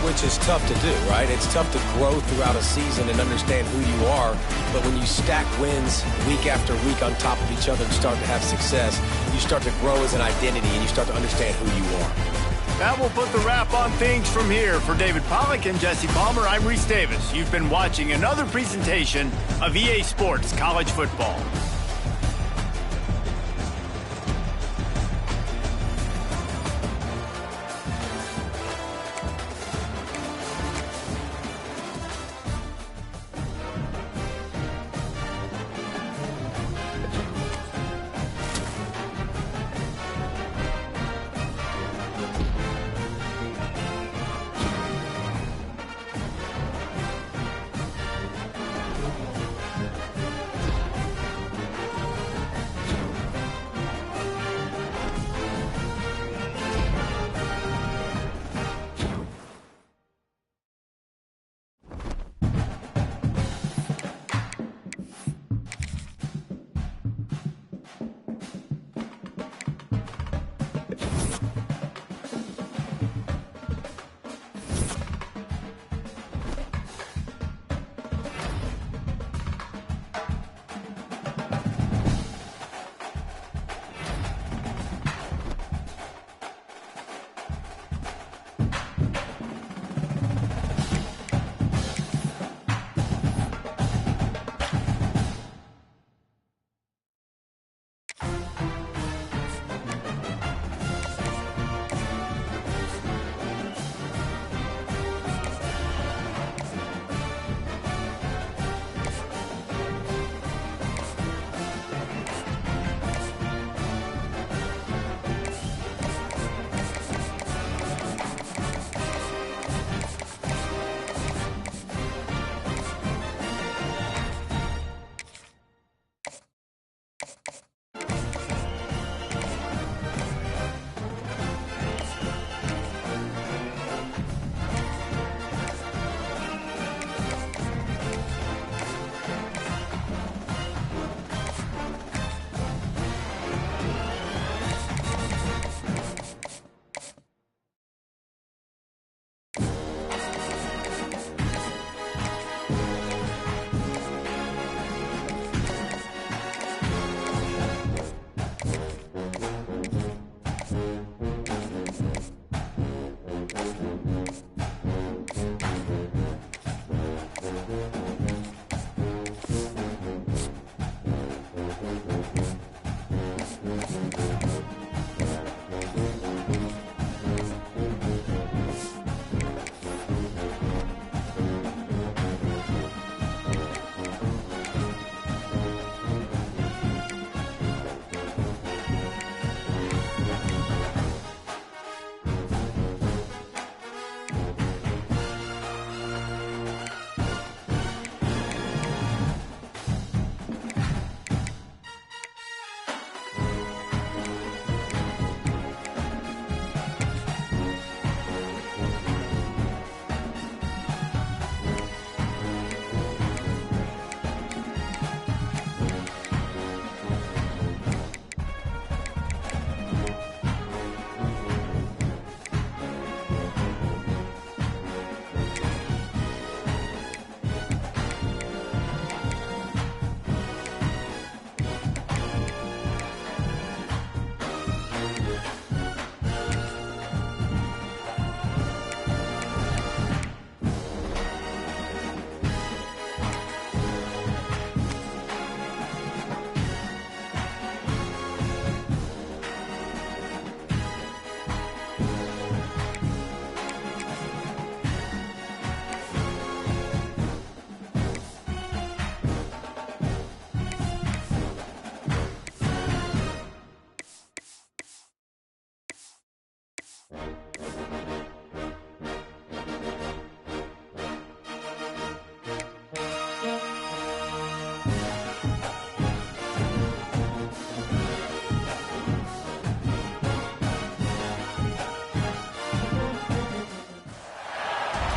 Which is tough to do, right? It's tough to grow throughout a season and understand who you are. But when you stack wins week after week on top of each other and start to have success, you start to grow as an identity and you start to understand who you are. That will put the wrap on things from here. For David Pollack and Jesse Palmer, I'm Reese Davis. You've been watching another presentation of EA Sports College Football.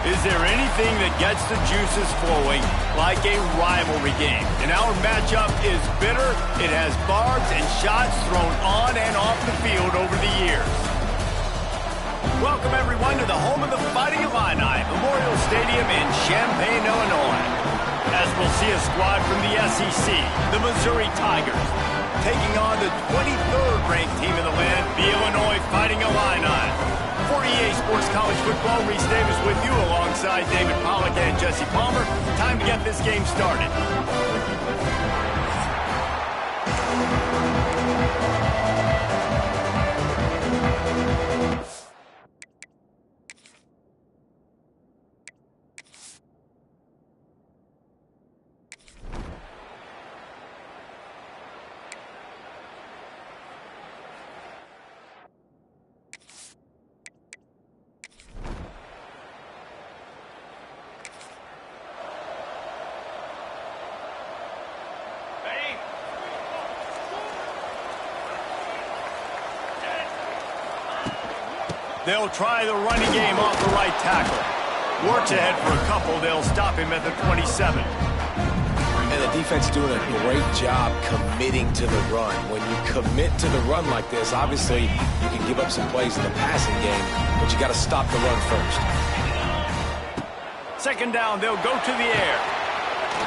Is there anything that gets the juices flowing like a rivalry game? And our matchup is bitter. It has barbs and shots thrown on and off the field over the years. Welcome, everyone, to the home of the Fighting Illini, Memorial Stadium in Champaign, Illinois. As we'll see a squad from the SEC, the Missouri Tigers, taking on the 23rd ranked team in the land, the Illinois Fighting Illini. For EA Sports College Football, Reese Davis with you alongside David Pollack and Jesse Palmer. Time to get this game started. They'll try the running game off the right tackle. Works ahead for a couple. They'll stop him at the 27. And the defense doing a great job committing to the run. When you commit to the run like this, obviously you can give up some plays in the passing game, but you got to stop the run first. Second down, they'll go to the air.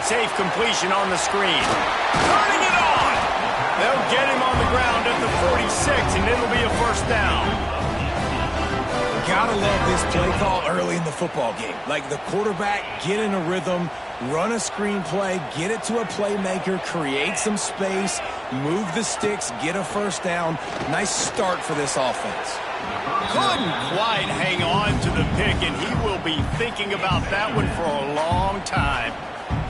Safe completion on the screen. Turning it on! They'll get him on the ground at the 46, and it'll be a first down. Gotta love this play call early in the football game. Like the quarterback, get in a rhythm, run a screen play, get it to a playmaker, create some space, move the sticks, get a first down. Nice start for this offense. Couldn't quite hang on to the pick, and he will be thinking about that one for a long time.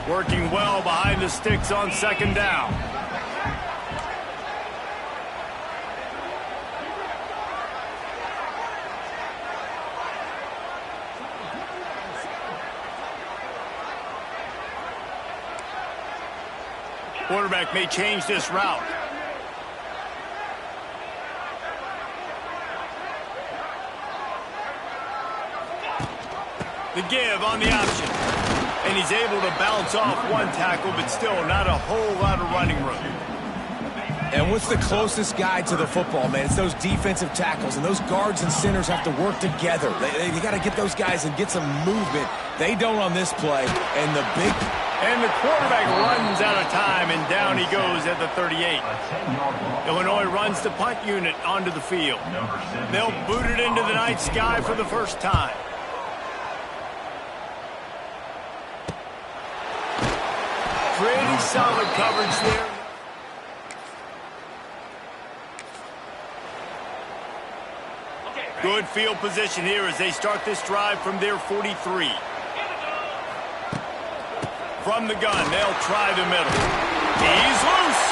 Working well behind the sticks on second down. Quarterback may change this route. The give on the option. And he's able to bounce off one tackle, but still not a whole lot of running room. And what's the closest guy to the football, man? It's those defensive tackles, and those guards and centers have to work together. They got to get those guys and get some movement. They don't on this play, and the big... And the quarterback runs out of time, and down he goes at the 38. Illinois runs the punt unit onto the field. They'll boot it into the night sky for the first time. Pretty solid coverage there. Good field position here as they start this drive from their 43. From the gun, they'll try the middle. He's loose.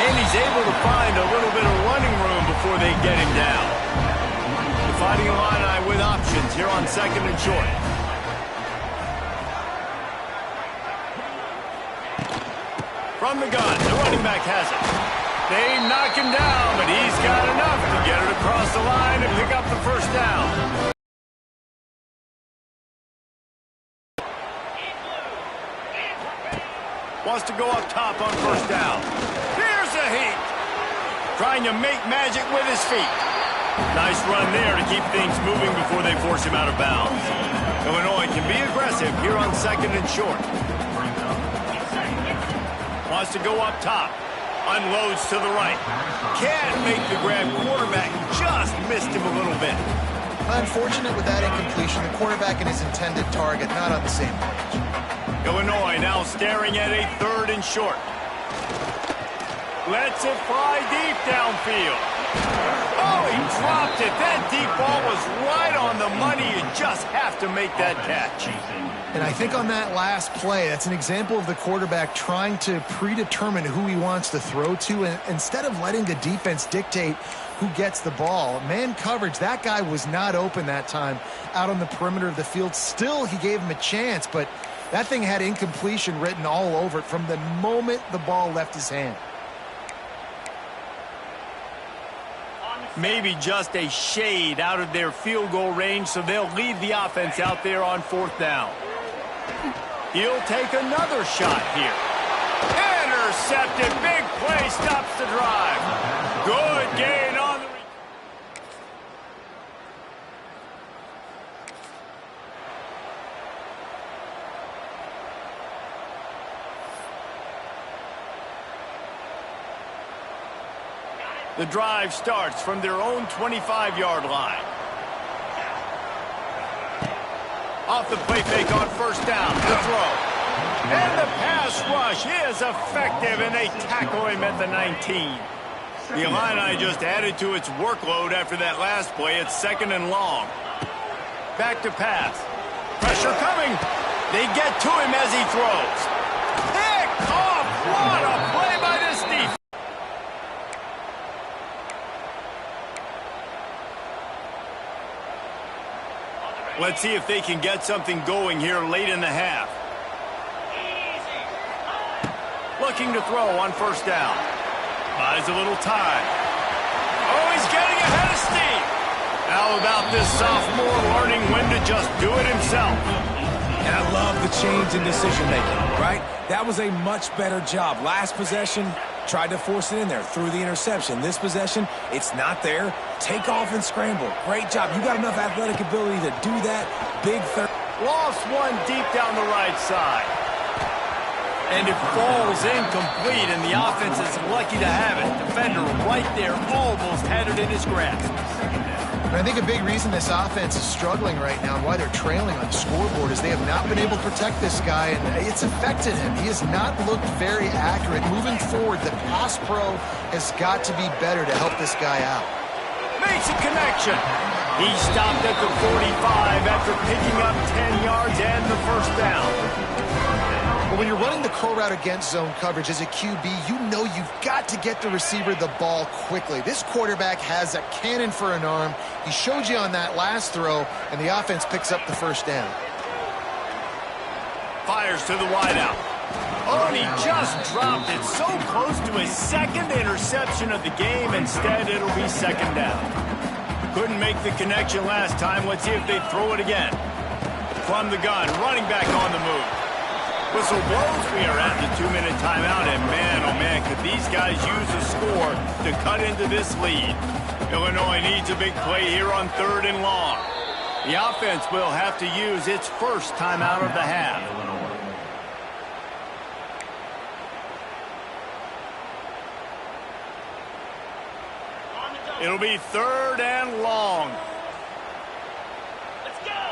And he's able to find a little bit of running room before they get him down. The Fighting Illini with options here on second and short. From the gun, the running back has it. They knock him down, but he's got enough to get it across the line and pick up the first down. Wants to go up top on first down. Here's a heat. Trying to make magic with his feet. Nice run there to keep things moving before they force him out of bounds. Illinois can be aggressive here on second and short. Wants to go up top. Unloads to the right. Can't make the grab. Quarterback just missed him a little bit. Unfortunate with that incompletion. The quarterback and his intended target not on the same page. Illinois now staring at a third and short. Lets it fly deep downfield. Oh, he dropped it. That deep ball was right on the money. You just have to make that catch. And I think on that last play, that's an example of the quarterback trying to predetermine who he wants to throw to, and instead of letting the defense dictate who gets the ball. Man coverage, that guy was not open that time out on the perimeter of the field. Still, he gave him a chance, but that thing had incompletion written all over it from the moment the ball left his hand. On the Maybe just a shade out of their field goal range, so they'll leave the offense out there on 4th down. He'll take another shot here. Intercepted. Big play stops the drive. Good gain on the... The drive starts from their own 25-yard line. Off the play fake on 1st down. The throw. And the pass rush is effective, and they tackle him at the 19. The Illini just added to its workload after that last play. It's 2nd and long. Back to pass. Pressure coming. They get to him as he throws. Pick off. What a play by this defense. Let's see if they can get something going here late in the half. Looking to throw on 1st down. Buys a little time. Oh, he's getting ahead of steam. How about this sophomore learning when to just do it himself? And I love the change in decision-making, right? That was a much better job. Last possession, tried to force it in there, threw the interception. This possession, it's not there. Take off and scramble. Great job. You got enough athletic ability to do that. Big third. Lost one deep down the right side. And it falls incomplete, and the offense is lucky to have it. Defender right there almost had it in his grasp. I think a big reason this offense is struggling right now and why they're trailing on the scoreboard is they have not been able to protect this guy, and it's affected him. He has not looked very accurate. Moving forward, the pass pro has got to be better to help this guy out. Makes a connection. He stopped at the 45 after picking up 10 yards and the 1st down. But when you're running the curl route against zone coverage as a QB, you know you've got to get the receiver the ball quickly. This quarterback has a cannon for an arm. He showed you on that last throw, and the offense picks up the 1st down. Fires to the wideout. Oh, and he just dropped it so close to his 2nd interception of the game. Instead, it'll be 2nd down. Couldn't make the connection last time. Let's see if they throw it again. From the gun, running back on the move. Whistle blows. We are at the 2-minute timeout, and man, oh man, could these guys use a score to cut into this lead. Illinois needs a big play here on 3rd and long. The offense will have to use its 1st timeout of the half. It'll be 3rd and long. Let's go.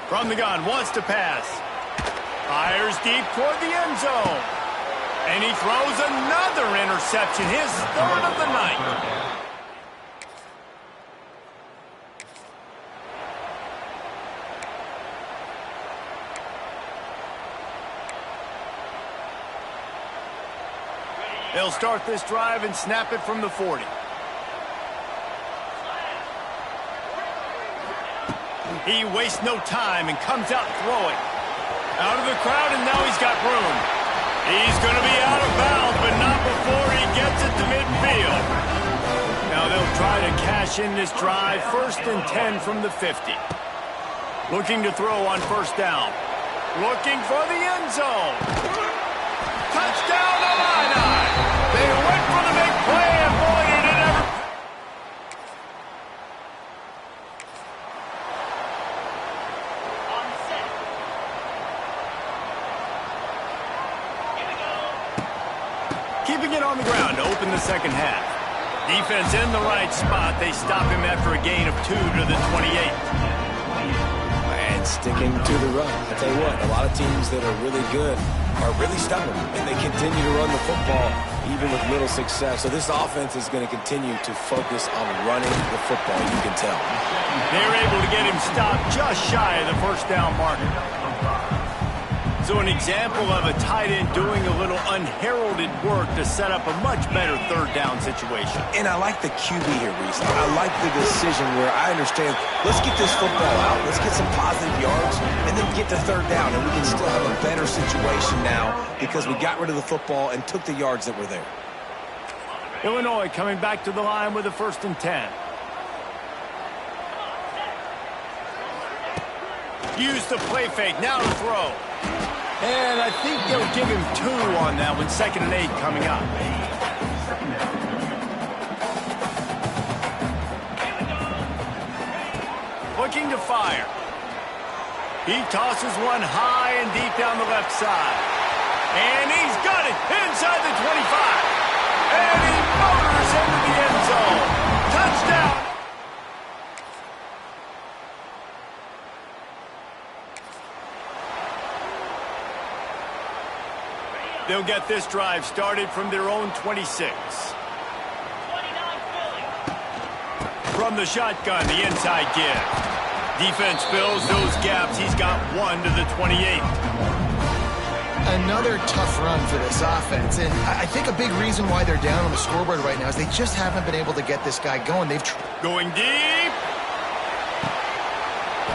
From the gun, wants to pass. Fires deep toward the end zone. And he throws another interception, his 3rd of the night. They'll start this drive and snap it from the 40. He wastes no time and comes out throwing. Out of the crowd, and now he's got room. He's going to be out of bounds, but not before he gets it to midfield. Now they'll try to cash in this drive. 1st and 10 from the 50. Looking to throw on 1st down. Looking for the end zone. Touchdown, Illini! They went for the big play, and boy, did it ever... On set. Here we go. Keeping it on the ground to open the 2nd half. Defense in the right spot. They stop him after a gain of 2 to the 28. And sticking to the run. I tell you what, a lot of teams that are really good are really stubborn, and they continue to run the football even with little success. So this offense is going to continue to focus on running the football, you can tell. They're able to get him stopped just shy of the 1st down marker. So an example of a tight end doing a little unheralded work to set up a much better 3rd down situation. And I like the QB here, Reese. I like the decision where I understand, let's get this football out, let's get some positive yards, and then get to 3rd down, and we can still have a better situation now because we got rid of the football and took the yards that were there. Illinois coming back to the line with a 1st and 10. Use the play fake, now to throw. And I think they'll give him 2 on that one, 2nd and 8 coming up. Looking to fire. He tosses one high and deep down the left side. And he's got it inside the 25. And he motors into the end zone. Touchdown. They'll get this drive started from their own 26. 29 Philly. From the shotgun, the inside give. Defense fills those gaps. He's got 1 to the 28. Another tough run for this offense, and I think a big reason why they're down on the scoreboard right now is they just haven't been able to get this guy going. Going deep.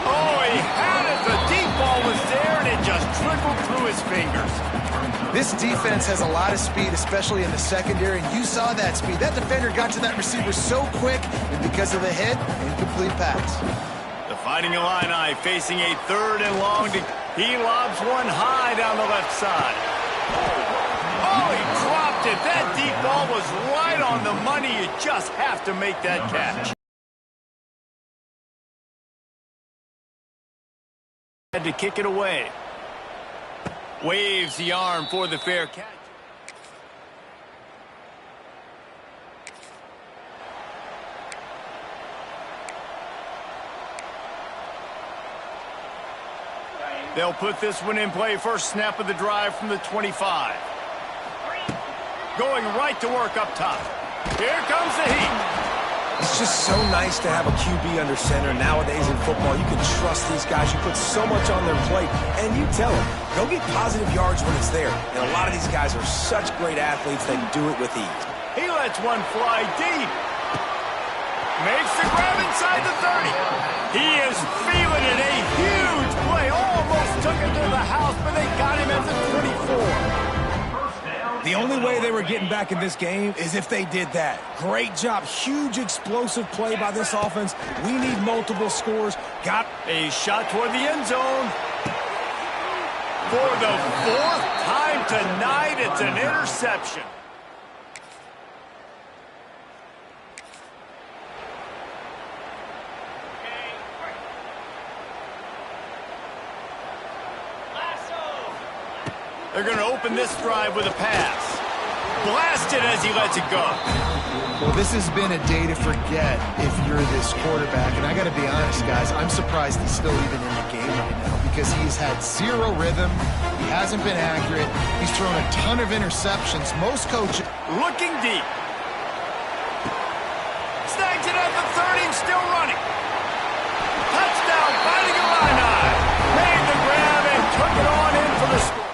Oh, he had it. The deep ball was there, and it just trickled through his fingers. This defense has a lot of speed, especially in the secondary, and you saw that speed. That defender got to that receiver so quick, and because of the hit, incomplete pass. The Fighting Illini facing a 3rd and long. He lobs one high down the left side. Oh, he dropped it. That deep ball was right on the money. You just have to make that catch. Had to kick it away. Waves the arm for the fair catch. They'll put this one in play. First snap of the drive from the 25. Going right to work up top. Here comes the heat. It's just so nice to have a QB under center. Nowadays in football, you can trust these guys. You put so much on their plate, and you tell them, go get positive yards when it's there. And a lot of these guys are such great athletes, they do it with ease. He lets one fly deep. Makes the grab inside the 30. He is feeling it. A huge play. Almost took him to the house, but they got him at the 24. The only way they were getting back in this game is if they did that. Great job. Huge explosive play by this offense. We need multiple scores. Got a shot toward the end zone. For the 4th time tonight, it's an interception. They're going to open this drive with a pass. Blasted as he lets it go. Well, this has been a day to forget if you're this quarterback. And I got to be honest, guys, I'm surprised he's still even in the game right now because he's had 0 rhythm. He hasn't been accurate. He's thrown a ton of interceptions. Most coaches... Looking deep. Snags it at the 30 and still running. Touchdown, Fighting Illini. Made the grab and took it on in for the score.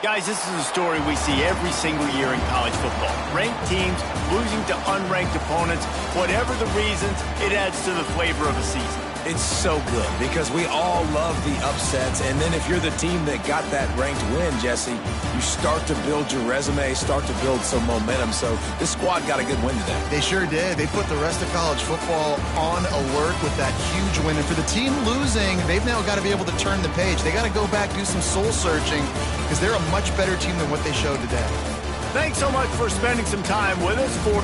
Guys, this is a story we see every single year in college football. Ranked teams losing to unranked opponents. Whatever the reasons, it adds to the flavor of a season. It's so good because we all love the upsets. And then if you're the team that got that ranked win, Jesse, you start to build your resume, start to build some momentum. So this squad got a good win today. They sure did. They put the rest of college football on alert with that huge win. And for the team losing, they've now got to be able to turn the page. They got to go back, do some soul searching because they're a much better team than what they showed today. Thanks so much for spending some time with us for...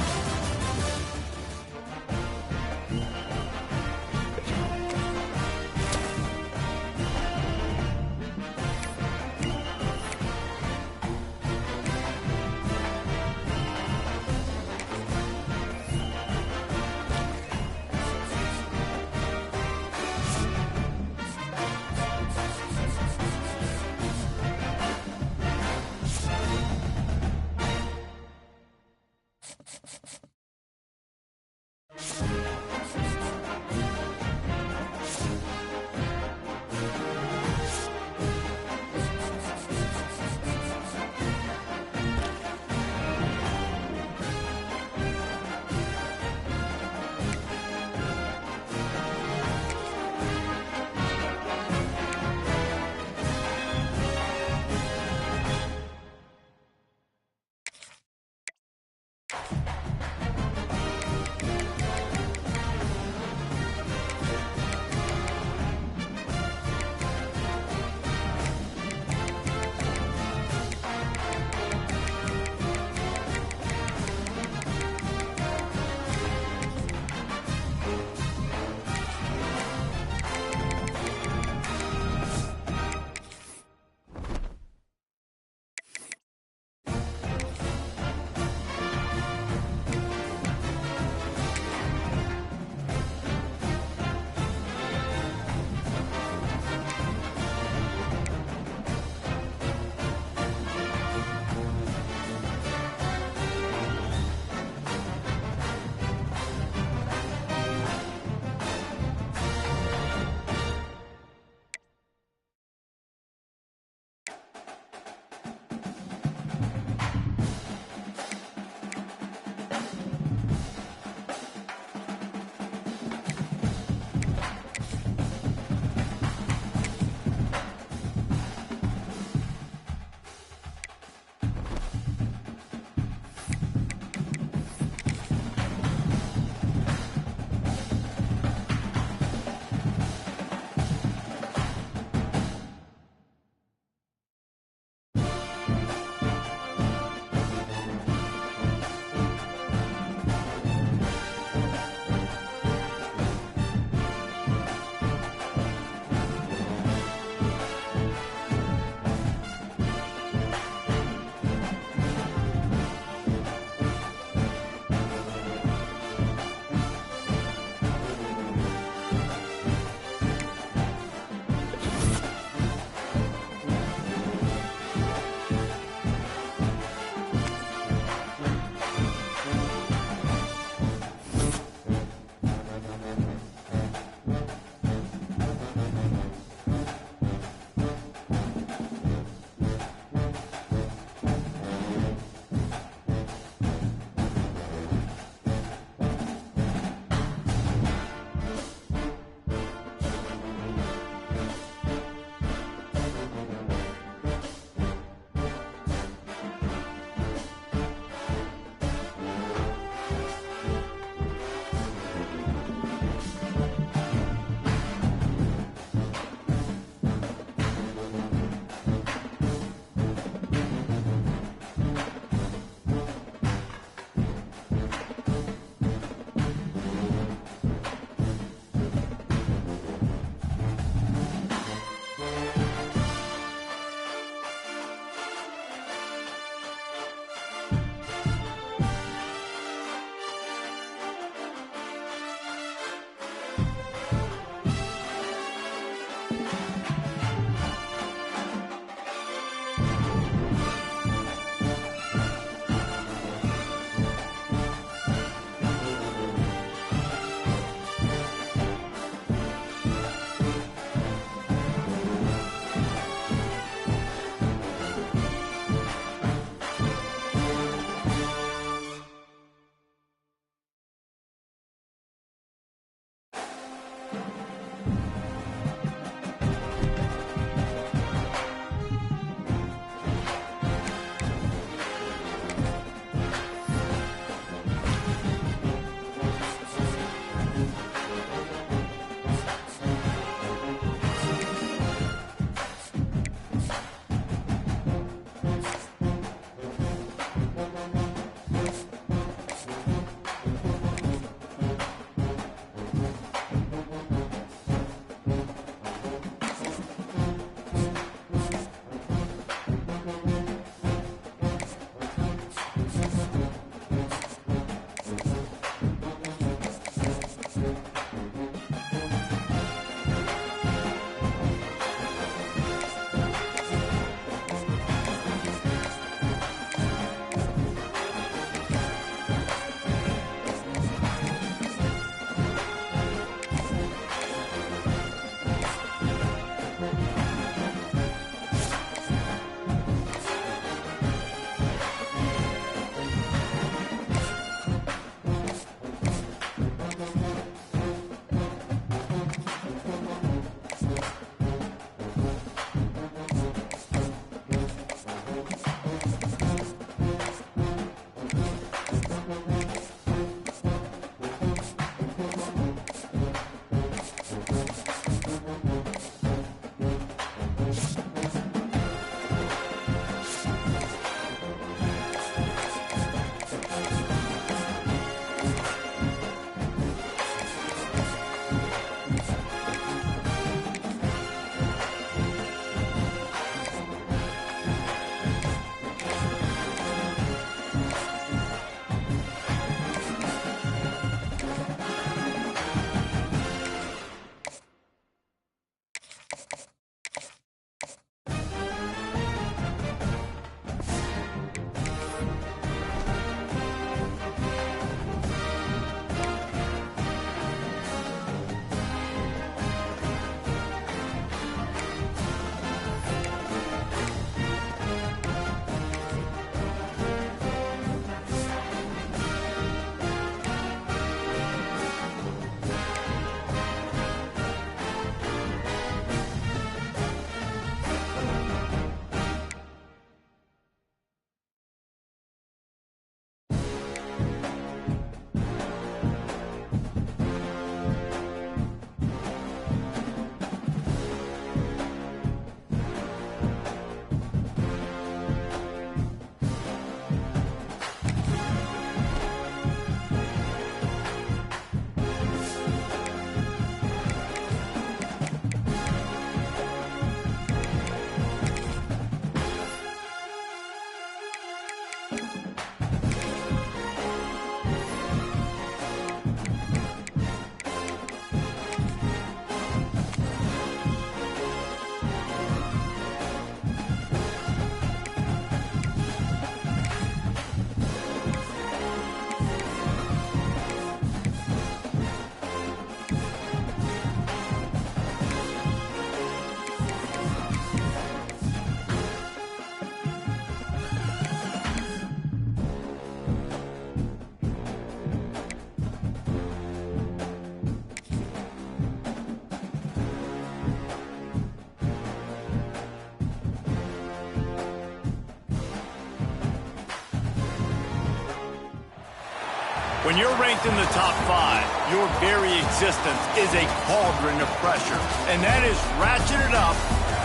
When you're ranked in the top 5, your very existence is a cauldron of pressure. And that is ratcheted up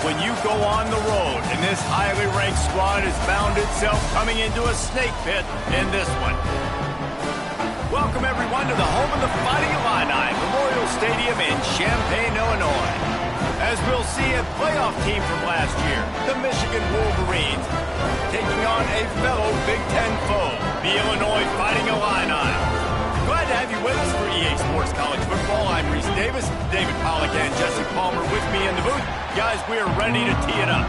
when you go on the road. And this highly ranked squad has found itself coming into a snake pit in this one. Welcome, everyone, to the home of the Fighting Illini, Memorial Stadium in Champaign, Illinois. As we'll see, a playoff team from last year, the Michigan Wolverines, taking on a fellow Big Ten foe, the Illinois Fighting Illini. Glad to have you with us for EA Sports College Football. I'm Reese Davis, David Pollack and Jesse Palmer with me in the booth. Guys, we are ready to tee it up.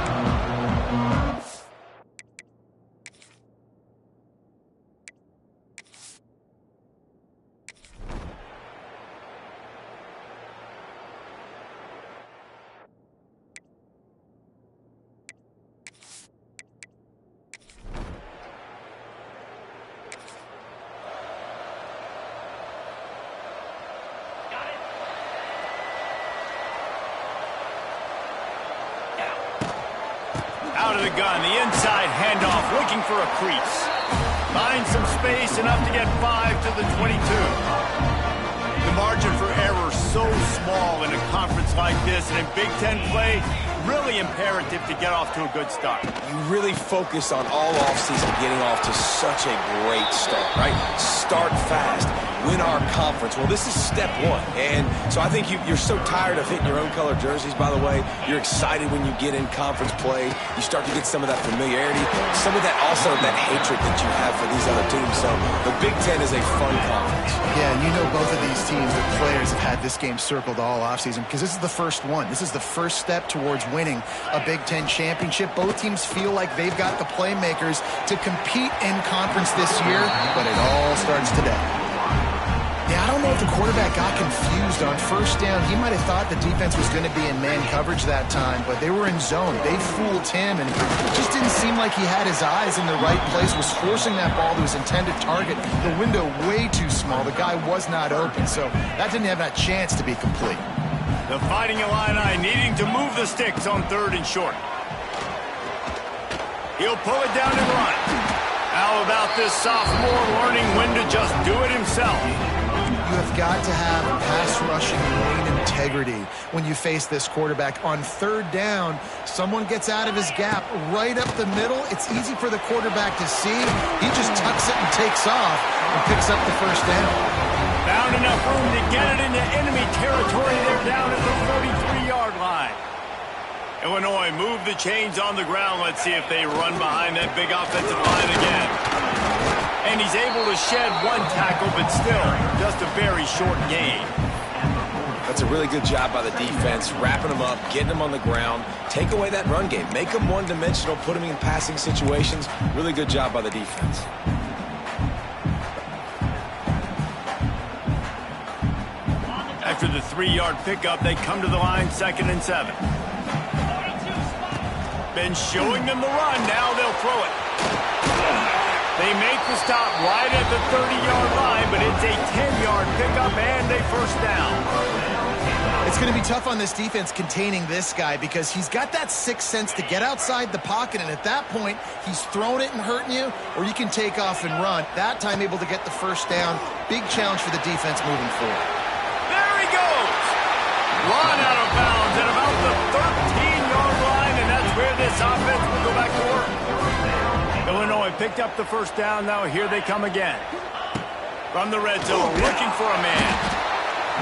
Out of the gun, the inside handoff, looking for a crease. Finds some space, enough to get 5 to the 22. The margin for error so small in a conference like this, and in Big Ten play, really imperative to get off to a good start. You really focus on all offseason getting off to such a great start, right? Start fast. Win our conference. Well, this is step 1. And so I think you're so tired of hitting your own color jerseys, by the way. You're excited when you get in conference play. You start to get some of that familiarity, some of that also that hatred that you have for these other teams. So the Big Ten is a fun conference. Yeah, and you know both of these teams, the players have had this game circled all offseason because this is the first one. This is the first step towards winning a Big Ten championship. Both teams feel like they've got the playmakers to compete in conference this year, but it all starts today. Yeah, I don't know if the quarterback got confused on first down. He might have thought the defense was going to be in man coverage that time, but they were in zone. They fooled him, and it just didn't seem like he had his eyes in the right place, was forcing that ball to his intended target. The window way too small. The guy was not open, so that didn't have that chance to be complete. The Fighting Illini needing to move the sticks on 3rd and short. He'll pull it down and run. How about this sophomore learning when to just do it himself? You have got to have pass rushing lane integrity when you face this quarterback. On 3rd down, someone gets out of his gap right up the middle. It's easy for the quarterback to see. He just tucks it and takes off and picks up the first down. Found enough room to get it into enemy territory. They're down at the 43-yard line. Illinois move the chains on the ground. Let's see if they run behind that big offensive line again. And he's able to shed 1 tackle, but still just a very short gain. That's a really good job by the defense, wrapping them up, getting them on the ground, take away that run game, make them one-dimensional, put them in passing situations. Really good job by the defense. After the 3-yard pickup, they come to the line 2nd and 7. Been showing them the run, now they'll throw it. They make the stop right at the 30-yard line, but it's a 10-yard pickup and a first down. It's going to be tough on this defense containing this guy because he's got that sixth sense to get outside the pocket, and at that point, he's throwing it and hurting you, or you can take off and run. That time able to get the first down. Big challenge for the defense moving forward. There he goes! Run out of bounds at about the 13-yard line, and that's where this offense will go back to work. Illinois picked up the first down. Now here they come again. From the red zone, looking for a man.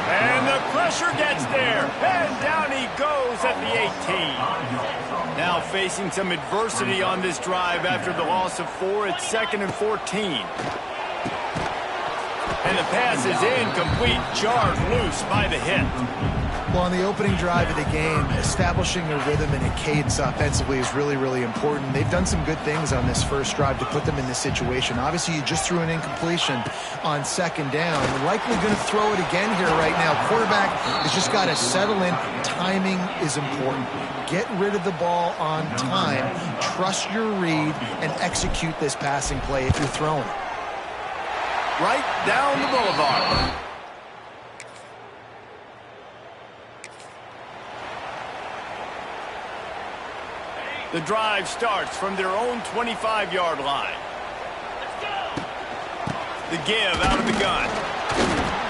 And the pressure gets there. And down he goes at the 18. Now facing some adversity on this drive after the loss of 4. It's 2nd and 14. And the pass is incomplete. Jarred loose by the hit. Well, on the opening drive of the game, establishing a rhythm and a cadence offensively is really, really important. They've done some good things on this first drive to put them in this situation. Obviously, you just threw an incompletion on 2nd down. You're likely going to throw it again here right now. Quarterback has just got to settle in. Timing is important. Get rid of the ball on time. Trust your read and execute this passing play if you're throwing it. Right down the boulevard. The drive starts from their own 25-yard line. The give out of the gun.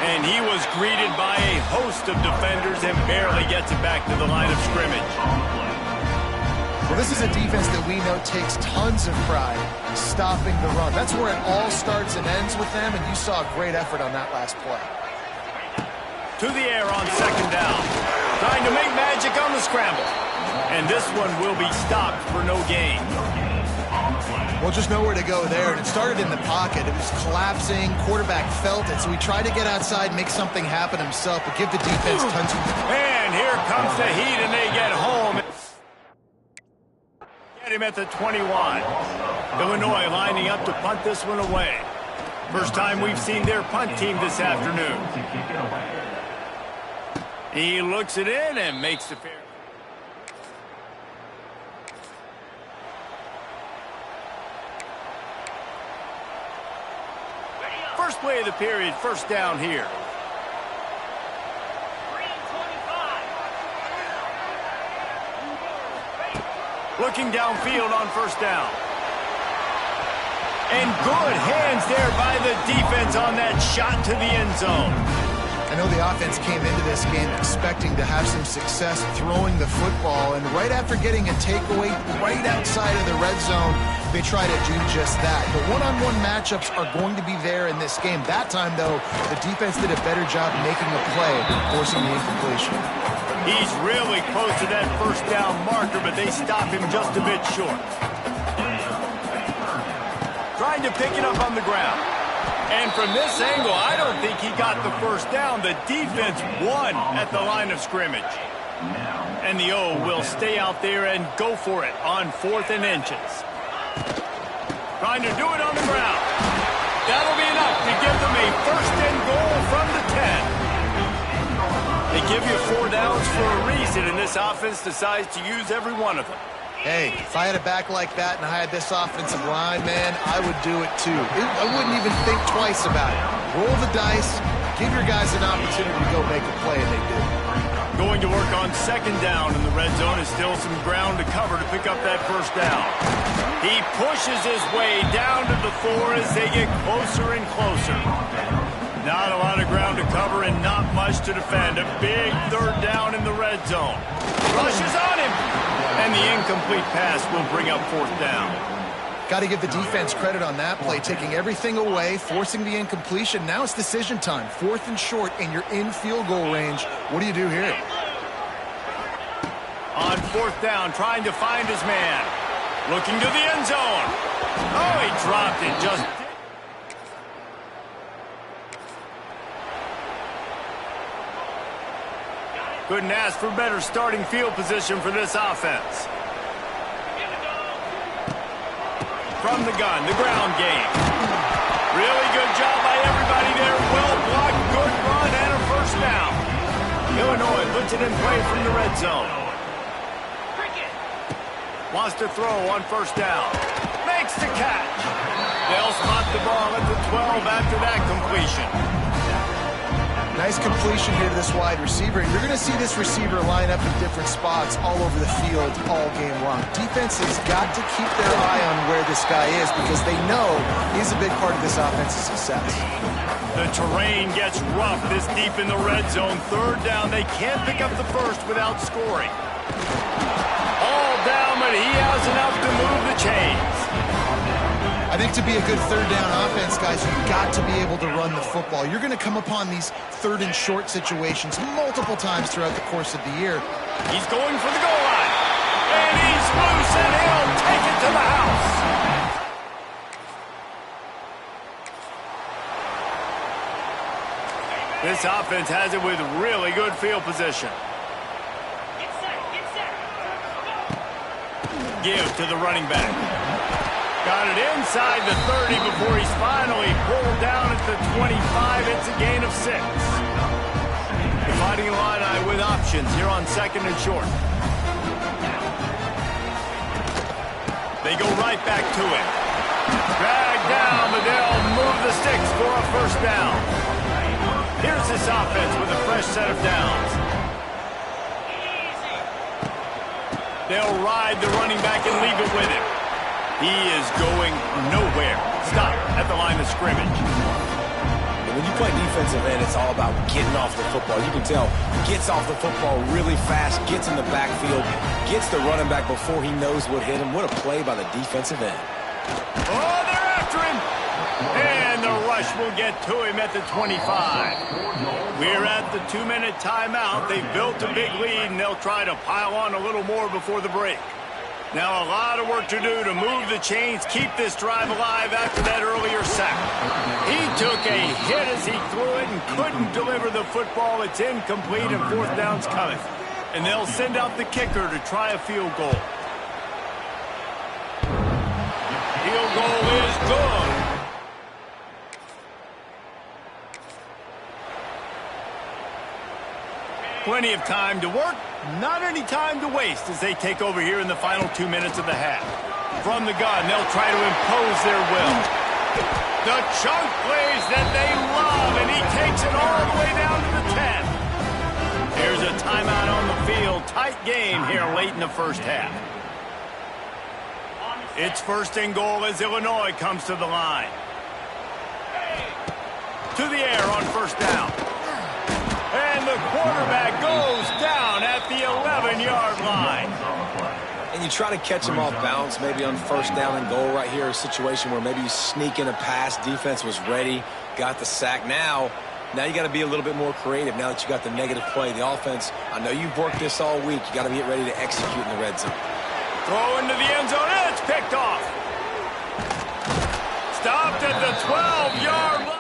And he was greeted by a host of defenders and barely gets it back to the line of scrimmage. Well, this is a defense that we know takes tons of pride stopping the run. That's where it all starts and ends with them, and you saw a great effort on that last play. To the air on second down. Trying to make magic on the scramble. And this one will be stopped for no gain. Well, just nowhere to go there, and it started in the pocket. It was collapsing. Quarterback felt it, so he tried to get outside, make something happen himself, but give the defense tons of... And here comes the heat, and they get home. Get him at the 21. Illinois lining up to punt this one away. First time we've seen their punt team this afternoon. He looks it in and makes the fair. First play of the period, first down here. 3:25. Looking downfield on first down. And good hands there by the defense on that shot to the end zone. I know the offense came into this game expecting to have some success throwing the football, and right after getting a takeaway right outside of the red zone, they try to do just that. The one-on-one matchups are going to be there in this game. That time, though, the defense did a better job making a play, forcing the incompletion. He's really close to that first down marker, but they stop him just a bit short. Trying to pick it up on the ground. And from this angle, I don't think he got the first down. The defense won at the line of scrimmage. And the O will stay out there and go for it on 4th and inches. Trying to do it on the ground. That'll be enough to give them a first and goal from the 10. They give you 4 downs for a reason, and this offense decides to use every one of them. Hey, if I had a back like that and I had this offensive line, man, I would do it too. I wouldn't even think twice about it. Roll the dice, give your guys an opportunity to go make a play, and they do. Going to work on second down in the red zone is still some ground to cover to pick up that first down. He pushes his way down to the 4 as they get closer and closer. Not a lot of ground to cover and not much to defend. A big third down in the red zone. Rushes on him. And the incomplete pass will bring up 4th down. Got to give the defense credit on that play, taking everything away, forcing the incompletion. Now it's decision time. 4th and short, and you're in field goal range. What do you do here? On 4th down, trying to find his man. Looking to the end zone. Oh, he dropped it just... Couldn't ask for better starting field position for this offense. From the gun, the ground game. Really good job by everybody there. Well blocked, good run, and a first down. Illinois puts it in play from the red zone. Wants to throw on first down. Makes the catch. They'll spot the ball at the 12 after that completion. Nice completion here to this wide receiver. And you're going to see this receiver line up in different spots all over the field all game long. Defense has got to keep their eye on where this guy is because they know he's a big part of this offense's success. The terrain gets rough this deep in the red zone. Third down, they can't pick up the first without scoring. All down, but he has enough to move the chains. I think to be a good third down offense, guys, you've got to be able to run the football. You're going to come upon these third and short situations multiple times throughout the course of the year. He's going for the goal line. And he's loose, and he'll take it to the house. This offense has it with really good field position. Get set, get set. Give to the running back. Got it inside the 30 before he's finally pulled down at the 25. It's a gain of 6. The Fighting Illini with options here on second and short. They go right back to it. Drag down, but they'll move the sticks for a first down. Here's this offense with a fresh set of downs. They'll ride the running back and leave it with him. He is going nowhere. Stop at the line of scrimmage. when you play defensive end, it's all about getting off the football. You can tell, gets off the football really fast, gets in the backfield, gets the running back before he knows what hit him. What a play by the defensive end. Oh, they're after him. And the rush will get to him at the 25. We're at the 2-minute timeout. They've built a big lead, and they'll try to pile on a little more before the break. Now a lot of work to do to move the chains, keep this drive alive after that earlier sack. He took a hit as he threw it and couldn't deliver the football. It's incomplete and 4th down's coming. And they'll send out the kicker to try a field goal. Field goal is good. Plenty of time to work, not any time to waste as they take over here in the final 2 minutes of the half. From the gun, they'll try to impose their will. The chunk plays that they love, and he takes it all the way down to the 10. Here's a timeout on the field. Tight game here late in the first half. It's 1st and goal as Illinois comes to the line. To the air on 1st down. And the quarterback goes down at the 11-yard line. And you try to catch him off balance, maybe on 1st down and goal right here, a situation where maybe you sneak in a pass, defense was ready, got the sack. Now you got to be a little bit more creative now that you got the negative play. The offense, I know you've worked this all week. You got to get ready to execute in the red zone. Throw into the end zone, and it's picked off. Stopped at the 12-yard line.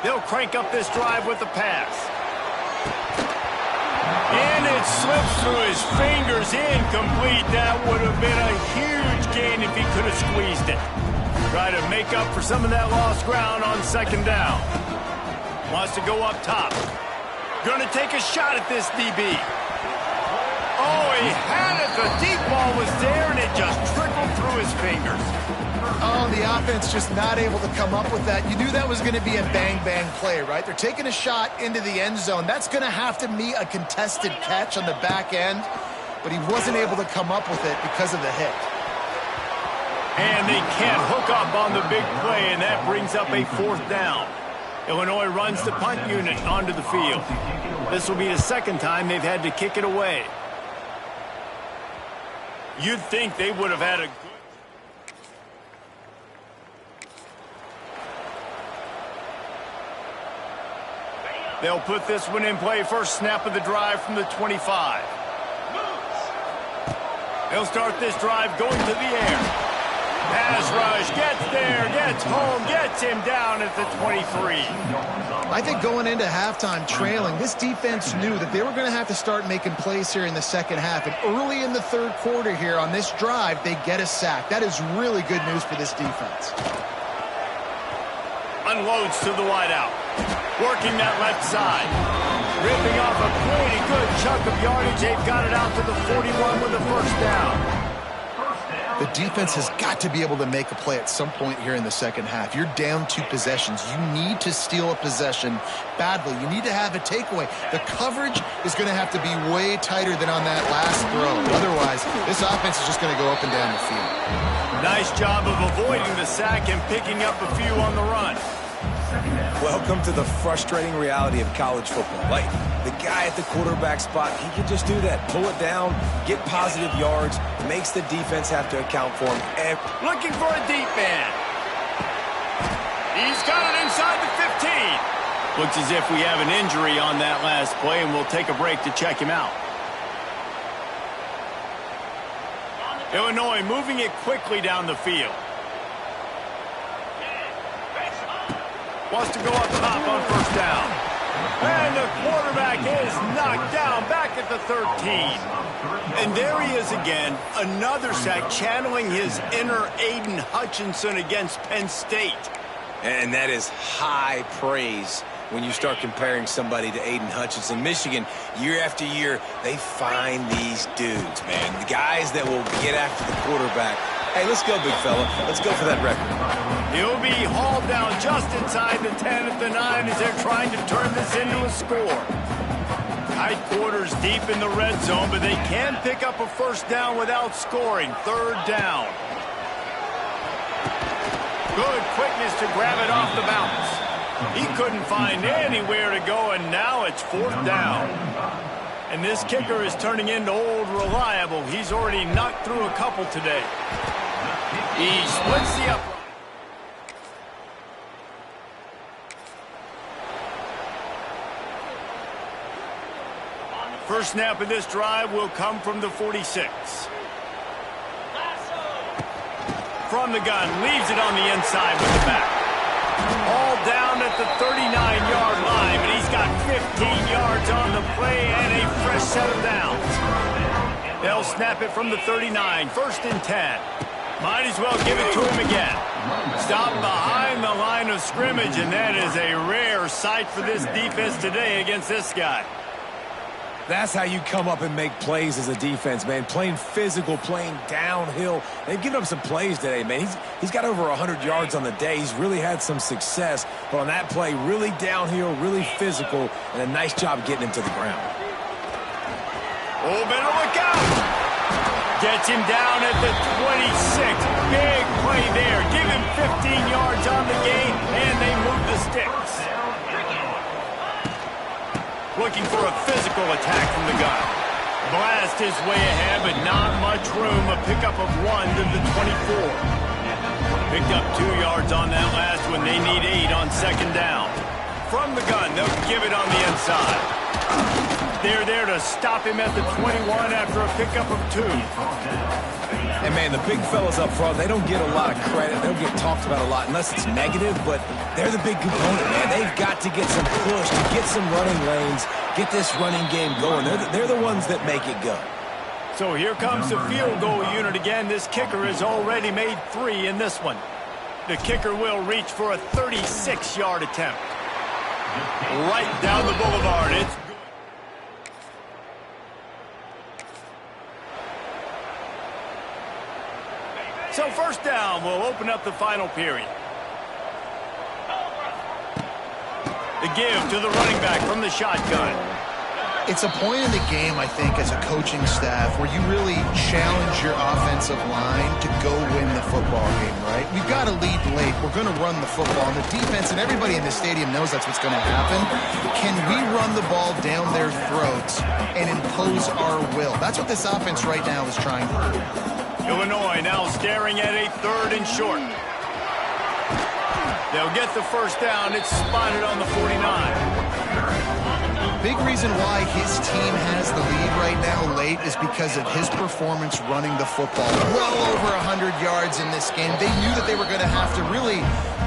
They'll crank up this drive with the pass. And it slips through his fingers, incomplete. That would have been a huge gain if he could have squeezed it. Try to make up for some of that lost ground on 2nd down. Wants to go up top. Going to take a shot at this DB. Oh, he had it. The deep ball was there, and it just trickled through his fingers. Oh, the offense just not able to come up with that. You knew that was going to be a bang-bang play, right? They're taking a shot into the end zone. That's going to have to be a contested catch on the back end, but he wasn't able to come up with it because of the hit. And they can't hook up on the big play, and that brings up a 4th down. Illinois runs the punt unit onto the field. This will be the 2nd time they've had to kick it away. You'd think they would have had a good... They'll put this one in play. First snap of the drive from the 25. They'll start this drive going to the air. Pass rush, gets there, gets home, gets him down at the 23. I think going into halftime trailing, this defense knew that they were going to have to start making plays here in the 2nd half. And early in the 3rd quarter here on this drive, they get a sack. That is really good news for this defense. Unloads to the wideout. Working that left side. Ripping off a pretty good chunk of yardage. They've got it out to the 41 with a 1st down. The defense has got to be able to make a play at some point here in the 2nd half. You're down 2 possessions. You need to steal a possession badly. You need to have a takeaway. The coverage is going to have to be way tighter than on that last throw. Otherwise, this offense is just going to go up and down the field. Nice job of avoiding the sack and picking up a few on the run. Welcome to the frustrating reality of college football. Like, the guy at the quarterback spot, he can just do that. Pull it down, get positive yards, makes the defense have to account for him. Looking for a deep man. He's got it inside the 15. Looks as if we have an injury on that last play, and we'll take a break to check him out. Illinois moving it quickly down the field. Wants to go up top on 1st down. And the quarterback is knocked down back at the 13. And there he is again, another sack, channeling his inner Aiden Hutchinson against Penn State. And that is high praise when you start comparing somebody to Aiden Hutchinson. Michigan, year after year, they find these dudes, man. The guys that will get after the quarterback. Hey, let's go, big fella. Let's go for that record. He'll be hauled down just inside the 10 at the 9 as they're trying to turn this into a score. Hindquarters deep in the red zone, but they can pick up a first down without scoring. Third down. Good quickness to grab it off the bounce. He couldn't find anywhere to go, and now it's fourth down. And this kicker is turning into old reliable. He's already knocked through a couple today. He splits the upright. First snap of this drive will come from the 46. From the gun, leaves it on the inside with the back. All down at the 39-yard line, but he's got 15 yards on the play and a fresh set of downs. They'll snap it from the 39, first and 10. Might as well give it to him again. Stop behind the line of scrimmage, and that is a rare sight for this defense today against this guy. That's how you come up and make plays as a defense, man. Playing physical, playing downhill. They've given up some plays today, man. He's got over 100 yards on the day. He's really had some success. But on that play, really downhill, really physical, and a nice job getting him to the ground. Oh, better look out. Gets him down at the 26. Big play there. Give him 15 yards on the gain, and they move the sticks. Looking for a physical attack from the gun. Blast his way ahead, but not much room. A pickup of 1 to the 24. Picked up 2 yards on that last one. They need 8 on second down. From the gun, they'll give it on the inside. They're there to stop him at the 21 after a pickup of 2. And, man, the big fellas up front, they don't get a lot of credit. They don't get talked about a lot unless it's negative, but they're the big component, man. They've got to get some push, to get some running lanes, get this running game going. They're the ones that make it go. So here comes the field goal unit again. This kicker has already made 3 in this one. The kicker will reach for a 36-yard attempt. Right down the boulevard. It's good. So first down will open up the final period. The give to the running back from the shotgun. It's a point in the game, I think, as a coaching staff where you really challenge your offensive line to go win the football game, right? We've got to lead late. We're going to run the football. And the defense and everybody in the stadium knows that's what's going to happen. Can we run the ball down their throats and impose our will? That's what this offense right now is trying to do. Illinois now staring at a 3rd and short. They'll get the first down. It's spotted on the 49. Big reason why his team has the lead right now late is because of his performance running the football. Well over 100 yards in this game. They knew that they were going to have to really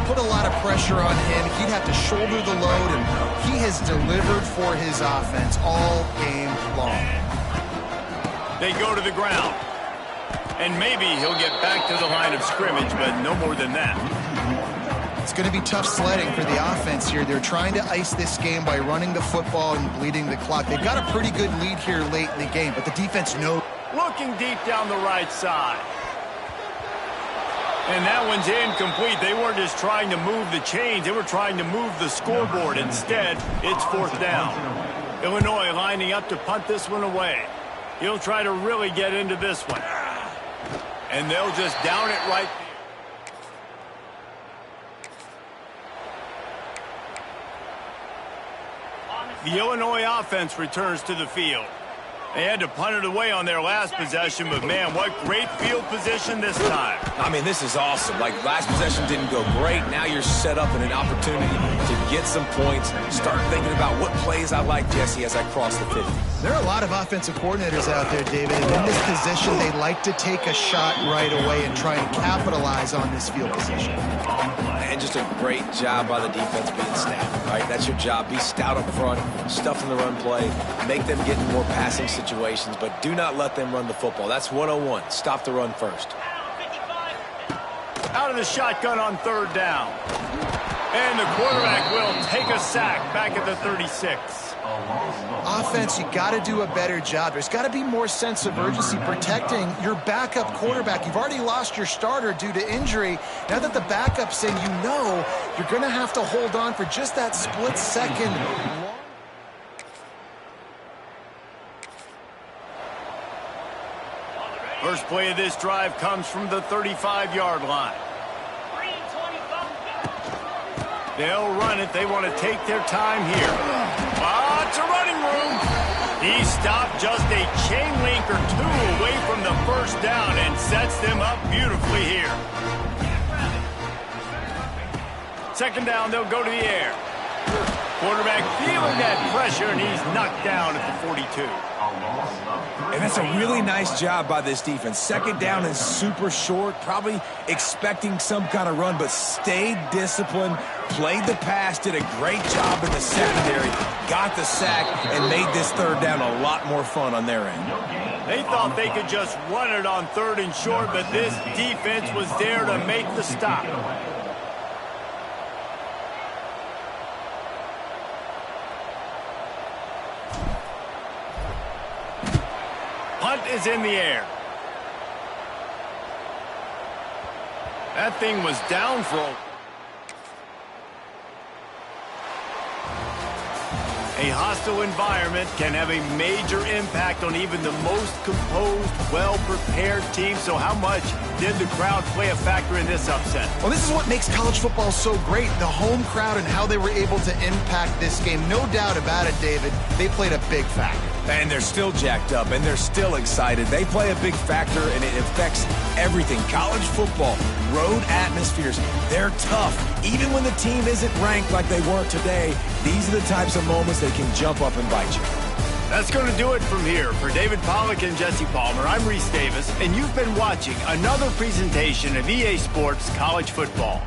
put a lot of pressure on him. He'd have to shoulder the load, and he has delivered for his offense all game long. They go to the ground. And maybe he'll get back to the line of scrimmage, but no more than that. It's going to be tough sledding for the offense here. They're trying to ice this game by running the football and bleeding the clock. They've got a pretty good lead here late in the game, but the defense knows. Looking deep down the right side. And that one's incomplete. They weren't just trying to move the chains. They were trying to move the scoreboard. Instead, it's fourth down. Illinois lining up to punt this one away. He'll try to really get into this one. And they'll just down it right there. The Illinois offense returns to the field. They had to punt it away on their last possession, but man, what great field position this time. I mean, this is awesome. Like, last possession didn't go great. Now you're set up in an opportunity to get some points. Start thinking about what plays I like, Jesse, as I cross the 50. There are a lot of offensive coordinators out there, David, and in this position, they like to take a shot right away and try and capitalize on this field position. And just a great job by the defense being stout, right? That's your job. Be stout up front, stuff in the run play, make them get in more passing situations, but do not let them run the football. That's 101. Stop the run first. Out of the shotgun on third down. And the quarterback will take a sack back at the 36. Offense, you got to do a better job. There's got to be more sense of urgency protecting your backup quarterback. You've already lost your starter due to injury. Now that the backup's in, you know you're going to have to hold on for just that split second. First play of this drive comes from the 35-yard line. 3:25. They'll run it. They want to take their time here. Lots of running room. He stopped just a chain link or two away from the first down and sets them up beautifully here. Second down, they'll go to the air. Quarterback feeling that pressure, and he's knocked down at the 42. And that's a really nice job by this defense. Second down and super short, probably expecting some kind of run, but stayed disciplined, played the pass, did a great job in the secondary, got the sack, and made this third down a lot more fun on their end. They thought they could just run it on third and short, but this defense was there to make the stop. Punt is in the air. That thing was down for a hostile environment can have a major impact on even the most composed, well-prepared team. So how much did the crowd play a factor in this upset? Well, this is what makes college football so great, the home crowd and how they were able to impact this game. No doubt about it, David. They played a big factor. And they're still jacked up, and they're still excited. They play a big factor, and it affects everything. College football, road atmospheres, they're tough. Even when the team isn't ranked like they were today, these are the types of moments that can jump up and bite you. That's going to do it from here. For David Pollack and Jesse Palmer, I'm Reese Davis, and you've been watching another presentation of EA Sports College Football.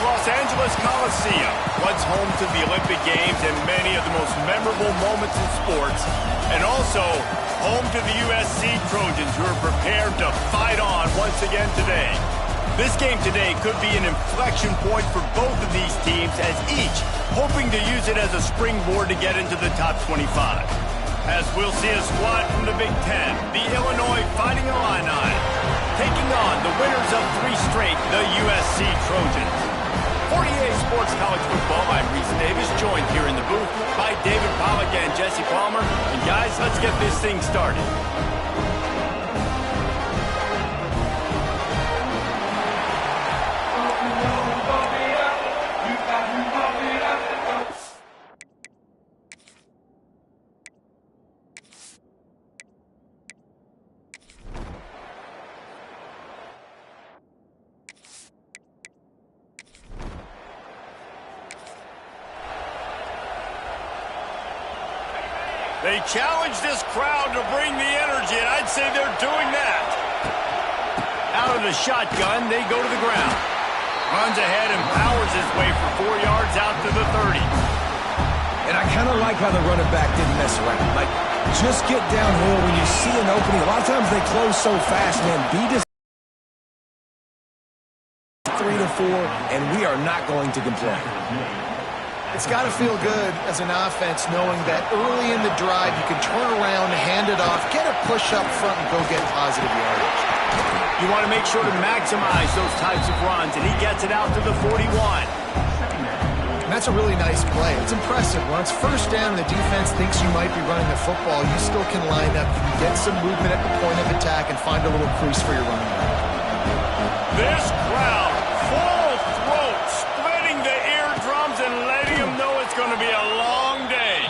the Los Angeles Coliseum, once home to the Olympic Games and many of the most memorable moments in sports, and also home to the USC Trojans, who are prepared to fight on once again today. This game today could be an inflection point for both of these teams, as each hoping to use it as a springboard to get into the top 25. As we'll see a squad from the Big Ten, the Illinois Fighting Illini, taking on the winners of 3 straight, the USC Trojans. For EA Sports College Football, I'm Reese Davis, joined here in the booth by David Pollack and Jesse Palmer. And guys, let's get this thing started. They challenge this crowd to bring the energy, and I'd say they're doing that. Out of the shotgun, they go to the ground. Runs ahead and powers his way for 4 yards out to the 30. And I kind of like how the running back didn't mess around. Like, just get downhill when you see an opening. A lot of times they close so fast, man. Beat us 3 to 4, and we are not going to complain. It's got to feel good as an offense knowing that early in the drive you can turn around, hand it off, get a push up front, and go get positive yardage. You want to make sure to maximize those types of runs, and he gets it out to the 41. And that's a really nice play. It's impressive. When it's first down and the defense thinks you might be running the football, you still can line up, you can get some movement at the point of attack, and find a little crease for your running back. This crowd, full throat, splitting the eardrums and letting them know it's going to be a long day.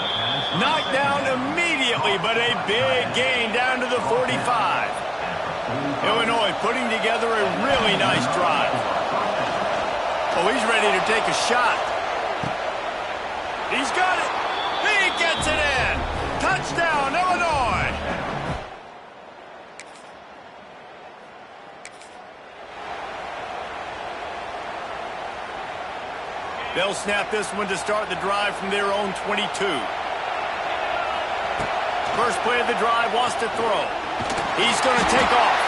Knocked down immediately, but a big gain down to the 45. Illinois putting together a really nice drive. Oh, he's ready to take a shot. He's got it. He gets it in. Touchdown, Illinois. They'll snap this one to start the drive from their own 22. First play of the drive, wants to throw. He's going to take off.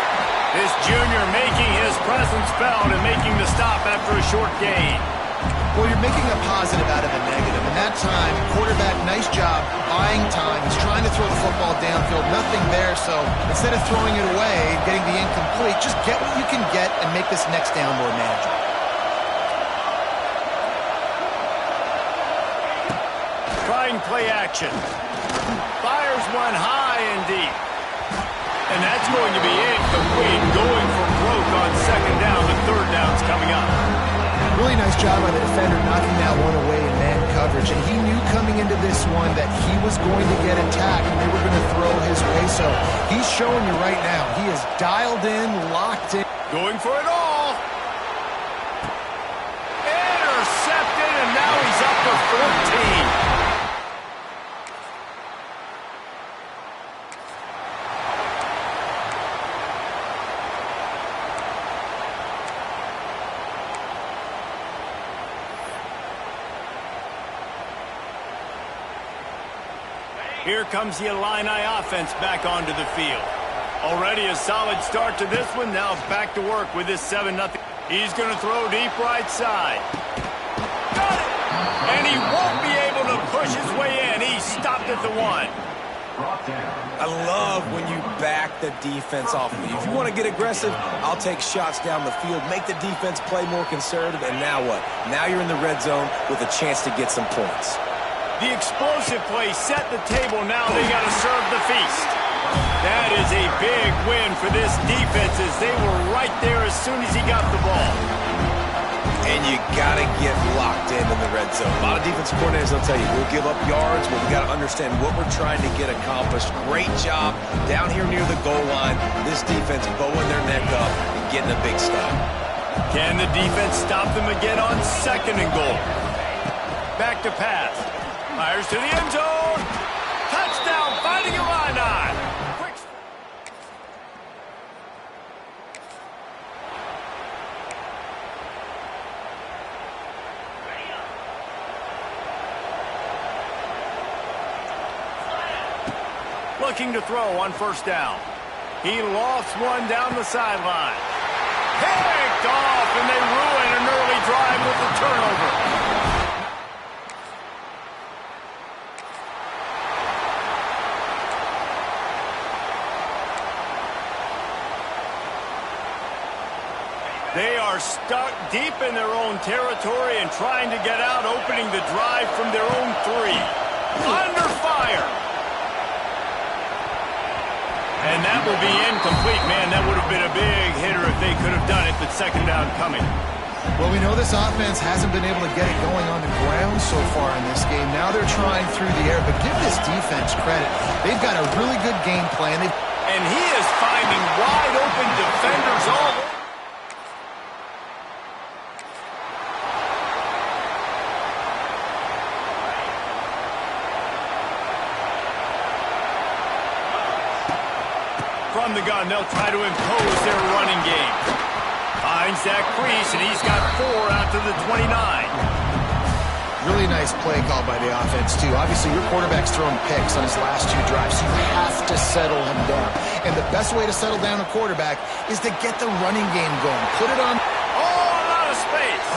This junior making his presence felt and making the stop after a short gain. Well, you're making a positive out of a negative. And that time, quarterback, nice job, buying time. He's trying to throw the football downfield. Nothing there, so instead of throwing it away, getting the incomplete, just get what you can get and make this next down more manageable. Trying play action. Fires one high and deep. And that's going to be incomplete. Going for broke on second down. The third down's coming up. Really nice job by the defender knocking that one away in man coverage. And he knew coming into this one that he was going to get attacked and they were going to throw his way. So he's showing you right now. He is dialed in, locked in. Going for it all. Intercepted, and now he's up to 14. Here comes the Illini offense back onto the field. Already a solid start to this one. Now back to work with this 7-0. He's going to throw deep right side. Got it! And he won't be able to push his way in. He stopped at the 1. I love when you back the defense off of you. If you want to get aggressive, I'll take shots down the field, make the defense play more conservative, and now what? Now you're in the red zone with a chance to get some points. The explosive play set the table. Now they got to serve the feast. That is a big win for this defense, as they were right there as soon as he got the ball. And you got to get locked in the red zone. A lot of defensive coordinators will tell you, we'll give up yards, but we got to understand what we're trying to get accomplished. Great job down here near the goal line. This defense bowing their neck up and getting a big stop. Can the defense stop them again on 2nd and goal? Back to pass. Fires to the end zone. Touchdown, Fighting Illini. Quick. looking to throw on first down. He lofts one down the sideline. Picked off, and they ruin an early drive with the turnover. They are stuck deep in their own territory and trying to get out, opening the drive from their own 3. Under fire. And that will be incomplete. Man, that would have been a big hitter if they could have done it, but second down coming. Well, we know this offense hasn't been able to get it going on the ground so far in this game. Now they're trying through the air, but give this defense credit. They've got a really good game plan. And he is finding wide open defenders all over. From the gun, they'll try to impose their running game. Finds that crease, and he's got 4 out to the 29. Really nice play call by the offense, too. Obviously, your quarterback's thrown picks on his last 2 drives, so you have to settle him down. And the best way to settle down a quarterback is to get the running game going. Put it on. Oh, a lot of space.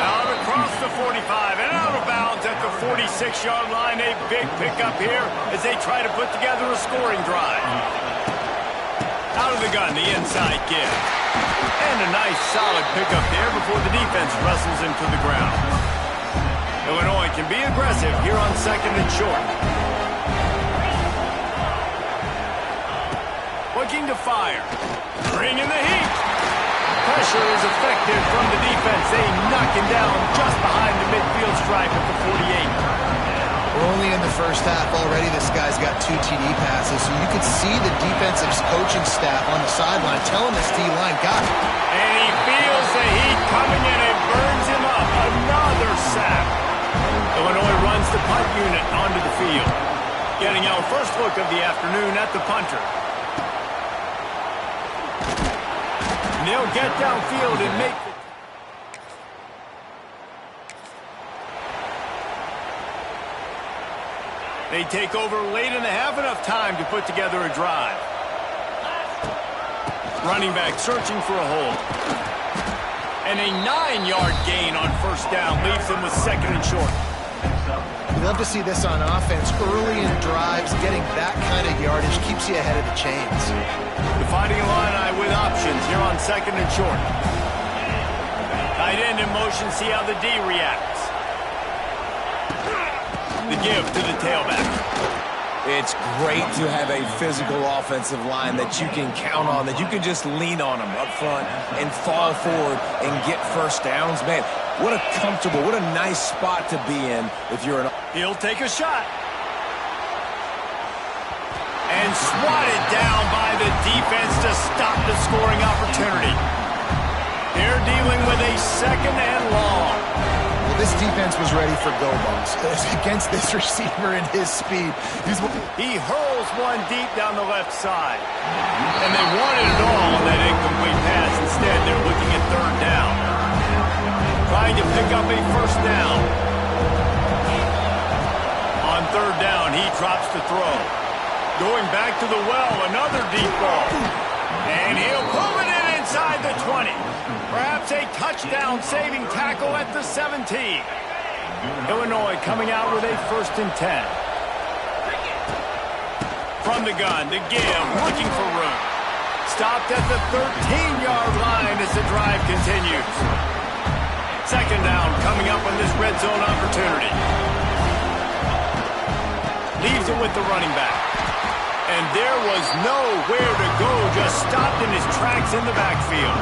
Out across the 45 and out of bounds at the 46-yard line. A big pickup here as they try to put together a scoring drive. Out of the gun, the inside give. And a nice solid pickup there before the defense wrestles him to the ground. Illinois can be aggressive here on second and short. Looking to fire. Bring in the heat. Pressure is effective from the defense. They knock him down just behind the midfield stripe at the 48. We're only in the first half already. This guy's got 2 TD passes, so you could see the defensive coaching staff on the sideline telling this D-line, got it. And he feels the heat coming in and burns him up. Another sack. Illinois runs the punt unit onto the field. Getting our first look of the afternoon at the punter. And they'll get downfield and make the... They take over late in the half, enough time to put together a drive. Running back searching for a hole. And a 9-yard gain on first down leaves them with second and short. We love to see this on offense. Early in drives, getting that kind of yardage keeps you ahead of the chains. The Fighting Illini with options here on second and short. Tight end in motion, see how the D reacts. The give to the tailback. It's great to have a physical offensive line that you can count on, that you can just lean on them up front and fall forward and get first downs. Man, what a comfortable, what a nice spot to be in if you're an... He'll take a shot. And swatted down by the defense to stop the scoring opportunity. They're dealing with a second and long. This defense was ready for go balls against this receiver and his speed. He hurls one deep down the left side. And they wanted it all on that incomplete pass. Instead, they're looking at third down. Trying to pick up a first down. On third down, he drops to throw. Going back to the well, another deep ball. And he'll pull it in inside the 20. Perhaps a touchdown-saving tackle at the 17. Illinois coming out with a first and 10. From the gun, the give, looking for room. Stopped at the 13-yard line as the drive continues. Second down coming up on this red zone opportunity. Leaves it with the running back. And there was nowhere to go, just stopped in his tracks in the backfield.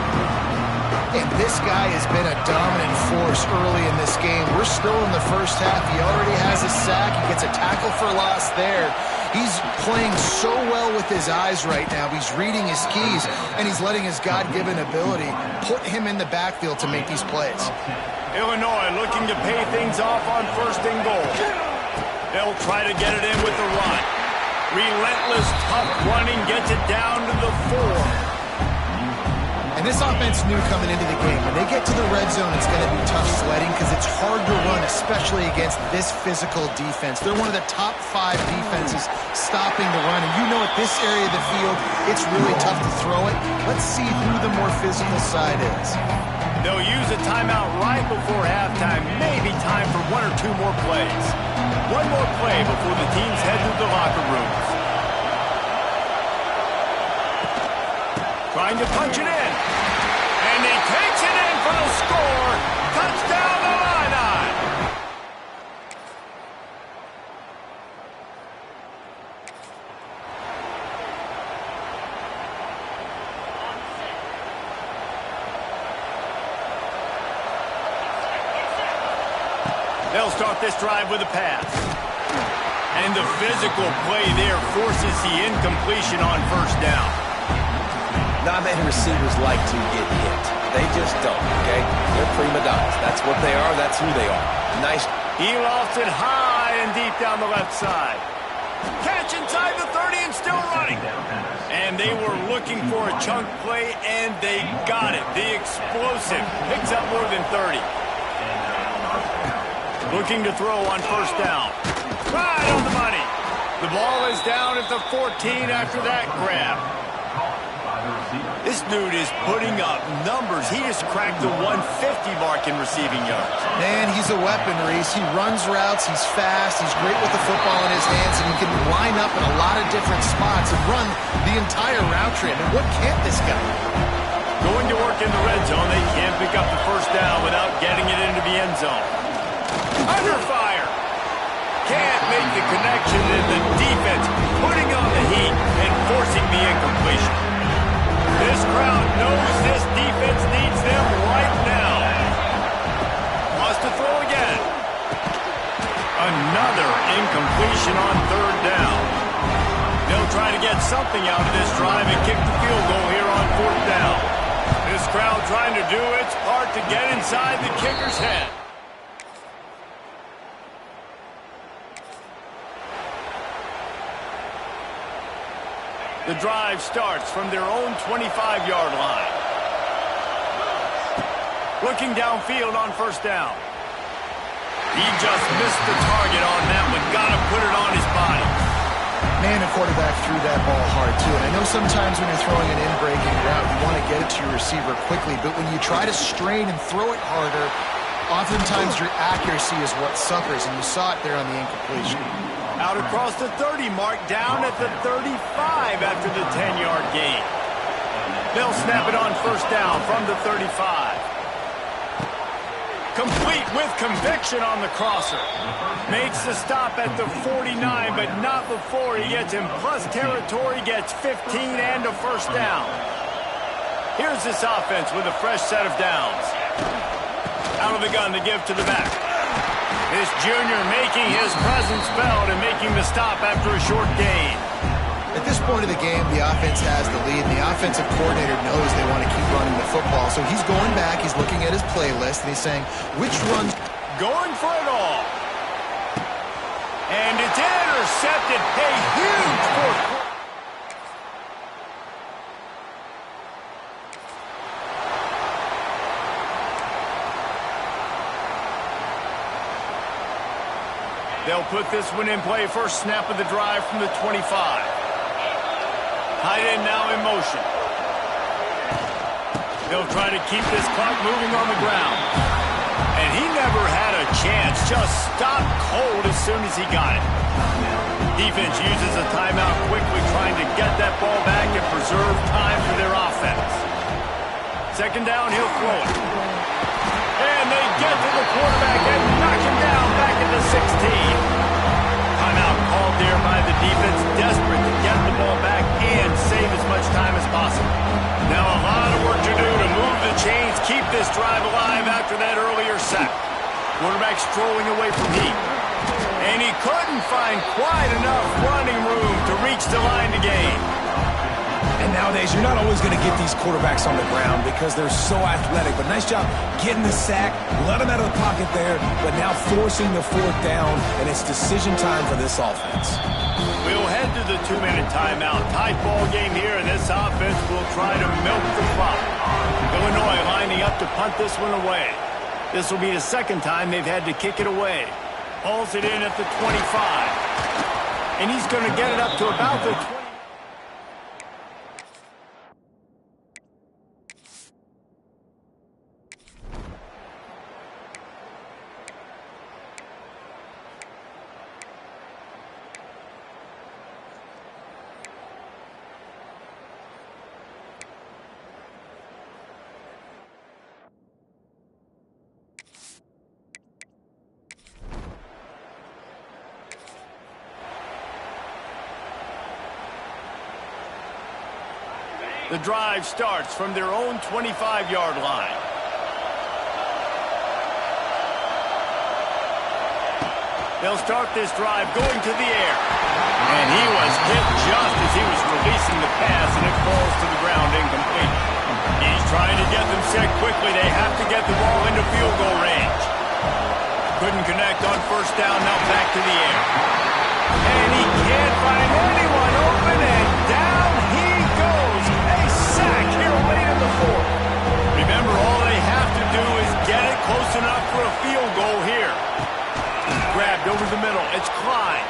And this guy has been a dominant force early in this game. We're still in the first half. He already has a sack. He gets a tackle for loss there. He's playing so well with his eyes right now. He's reading his keys, and he's letting his God-given ability put him in the backfield to make these plays. Illinois looking to pay things off on first and goal. They'll try to get it in with the run. Relentless, tough running gets it down to the 4. And this offense knew coming into the game, when they get to the red zone, it's going to be tough sledding because it's hard to run, especially against this physical defense. They're one of the top 5 defenses stopping the run, and you know at this area of the field, it's really tough to throw it. Let's see who the more physical side is. They'll use a timeout right before halftime, maybe time for 1 or 2 more plays. One more play before the teams head to the locker rooms. Trying to punch it in. And he takes it in for the score. Touchdown, Illini. They'll start this drive with a pass. And the physical play there forces the incompletion on first down. Not many receivers like to get hit. They just don't, okay? They're prima donnas. That's what they are. That's who they are. Nice. He lofts it high and deep down the left side. Catch inside the 30 and still running. And they were looking for a chunk play, and they got it. The explosive picks up more than 30. Looking to throw on first down. Right on the money. The ball is down at the 14 after that grab. This dude is putting up numbers. He just cracked the 150 mark in receiving yards. Man, he's a weapon, Reese. He runs routes, he's fast, he's great with the football in his hands, and he can line up in a lot of different spots and run the entire route tree. I mean, what can't this guy? Going to work in the red zone, they can't pick up the first down without getting it into the end zone. Under fire. Can't make the connection, and the defense putting on the heat and forcing the incompletion. This crowd knows this defense needs them right now. Wants to throw again. Another incompletion on third down. They'll try to get something out of this drive and kick the field goal here on fourth down. This crowd trying to do its part to get inside the kicker's head. The drive starts from their own 25-yard line. Looking downfield on first down. He just missed the target on that one. Got to put it on his body. Man, a quarterback threw that ball hard, too. And I know sometimes when you're throwing an in-breaking route, you want to get it to your receiver quickly. But when you try to strain and throw it harder, oftentimes your accuracy is what suffers. And you saw it there on the incompletion. Out across the 30 mark, down at the 35 after the 10-yard gain. They'll snap it on first down from the 35. Complete with conviction on the crosser. Makes the stop at the 49, but not before he gets in plus territory, gets 15 and a first down. Here's this offense with a fresh set of downs. Out of the gun to give to the back. This junior making his presence felt and making the stop after a short gain. At this point of the game, the offense has the lead, and the offensive coordinator knows they want to keep running the football. So he's going back, he's looking at his playlist, and he's saying, which runs? Going for it all. And it's intercepted. A huge fourth. They'll put this one in play. First snap of the drive from the 25. Tight end now in motion. They'll try to keep this clock moving on the ground. And he never had a chance. Just stopped cold as soon as he got it. Defense uses a timeout quickly, trying to get that ball back and preserve time for their offense. Second down, he'll throw it. And they get to the quarterback and knock him down back at the 16. Timeout called there by the defense, desperate to get the ball back and save as much time as possible. Now a lot of work to do to move the chains, keep this drive alive after that earlier sack. Quarterback strolling away from heat. And he couldn't find quite enough running room to reach the line to gain. And nowadays, you're not always going to get these quarterbacks on the ground because they're so athletic. But nice job getting the sack, let them out of the pocket there, but now forcing the fourth down, and it's decision time for this offense. We'll head to the 2-minute timeout. Tight ball game here, and this offense will try to milk the clock. Illinois lining up to punt this one away. This will be the second time they've had to kick it away. Hauls it in at the 25. And he's going to get it up to about the 20. The drive starts from their own 25-yard line. They'll start this drive going to the air. And he was hit just as he was releasing the pass, and it falls to the ground incomplete. He's trying to get them set quickly. They have to get the ball into field goal range. Couldn't connect on first down, now back to the air. And he can't find anyone open, and down he goes. A sack here late in the fourth. Remember, all they have to do is get it close enough for a field goal here. Grabbed over the middle. It's Klein.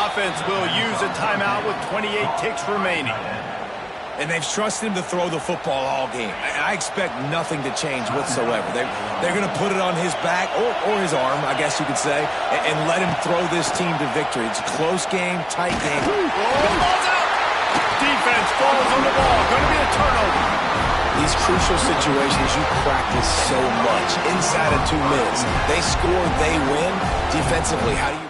Offense will use a timeout with 28 ticks remaining. And they've trusted him to throw the football all game. I expect nothing to change whatsoever. They're going to put it on his back, or his arm, I guess you could say, and let him throw this team to victory. It's a close game, tight game. Ball's out. Defense falls on the ball. Going to be a turnover. These crucial situations you practice so much. Inside of 2 minutes. They score, they win. Defensively, how do you...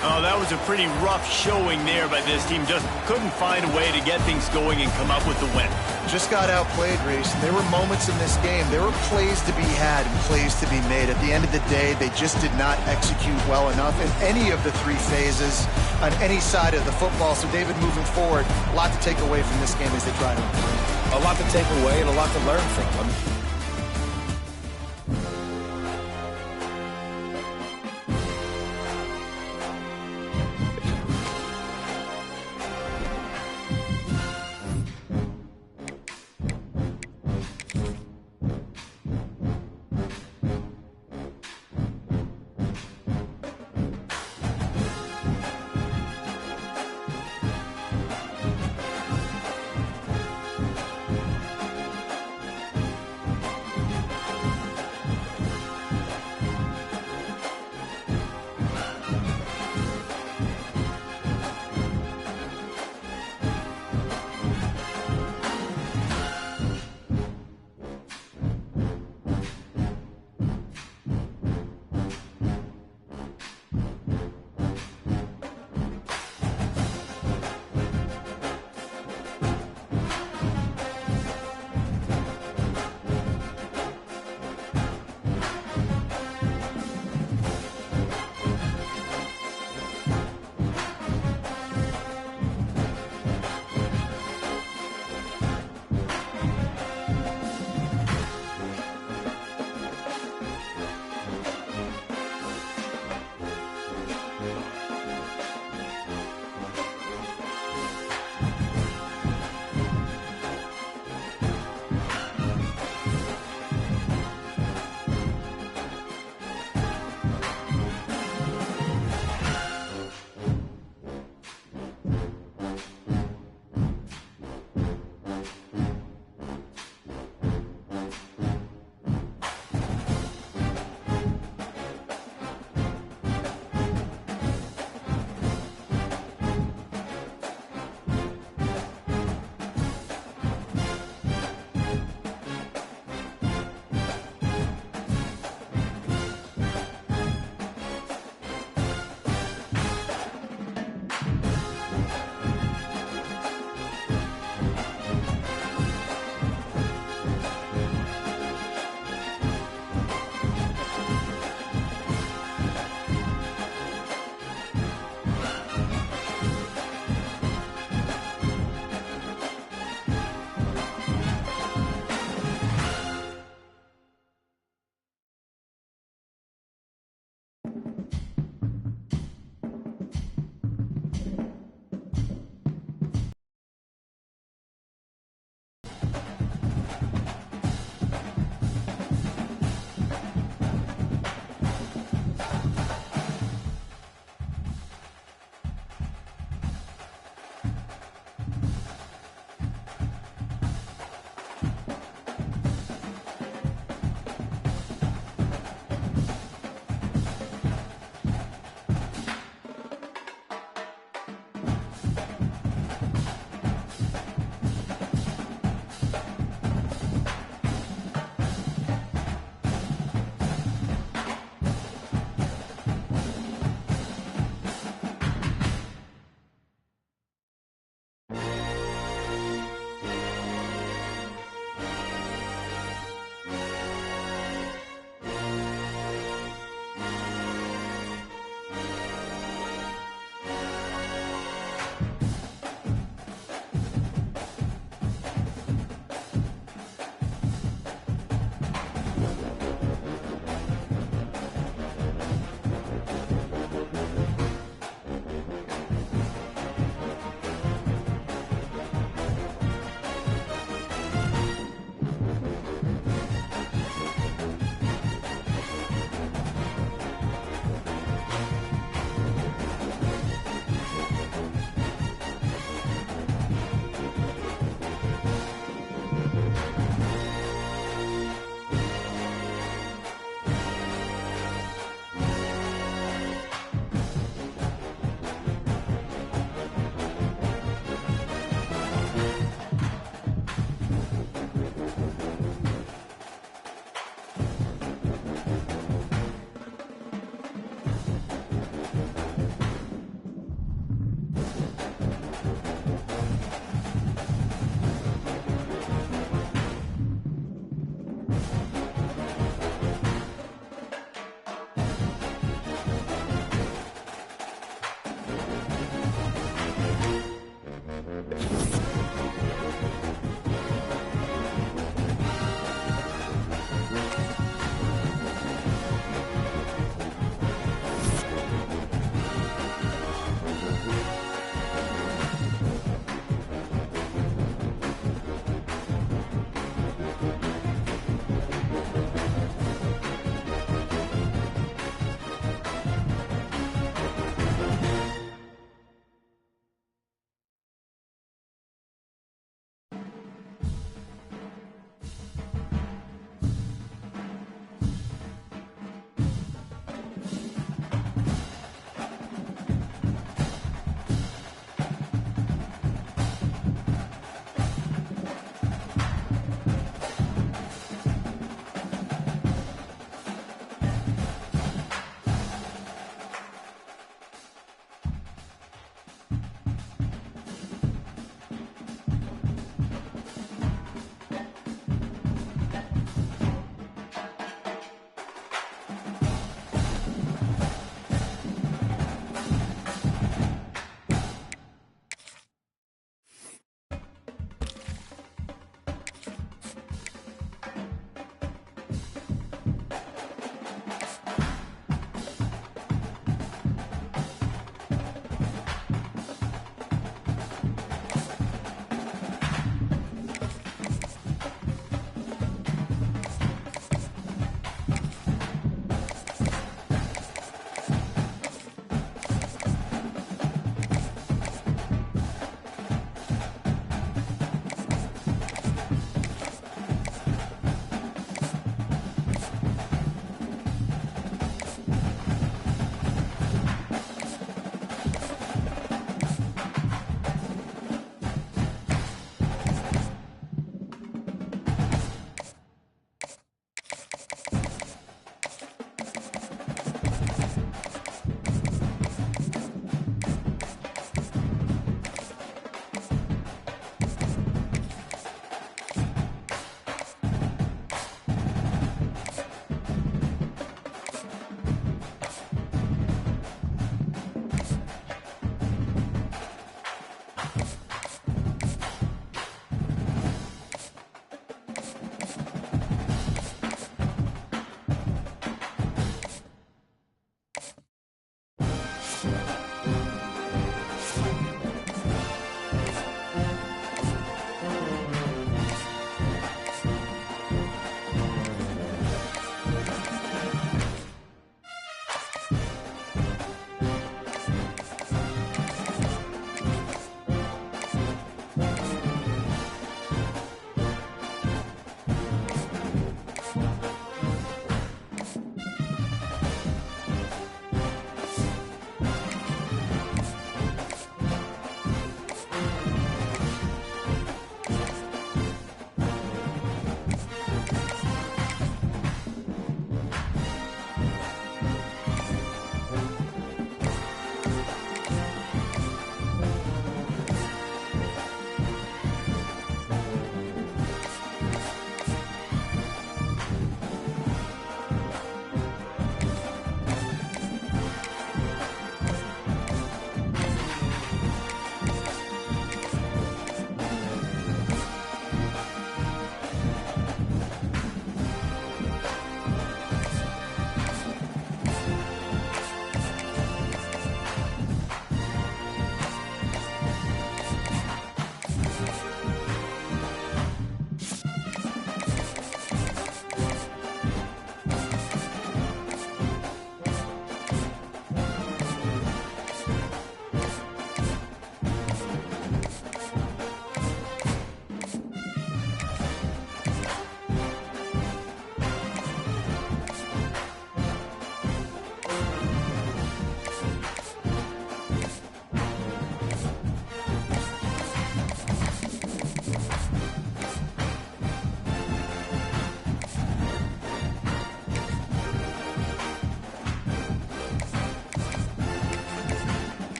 Oh, that was a pretty rough showing there by this team. Just couldn't find a way to get things going and come up with the win. Just got outplayed, Reese. And there were moments in this game. There were plays to be had and plays to be made. At the end of the day, they just did not execute well enough in any of the 3 phases on any side of the football. So, David, moving forward, a lot to take away from this game as they try to improve. A lot to take away and a lot to learn from.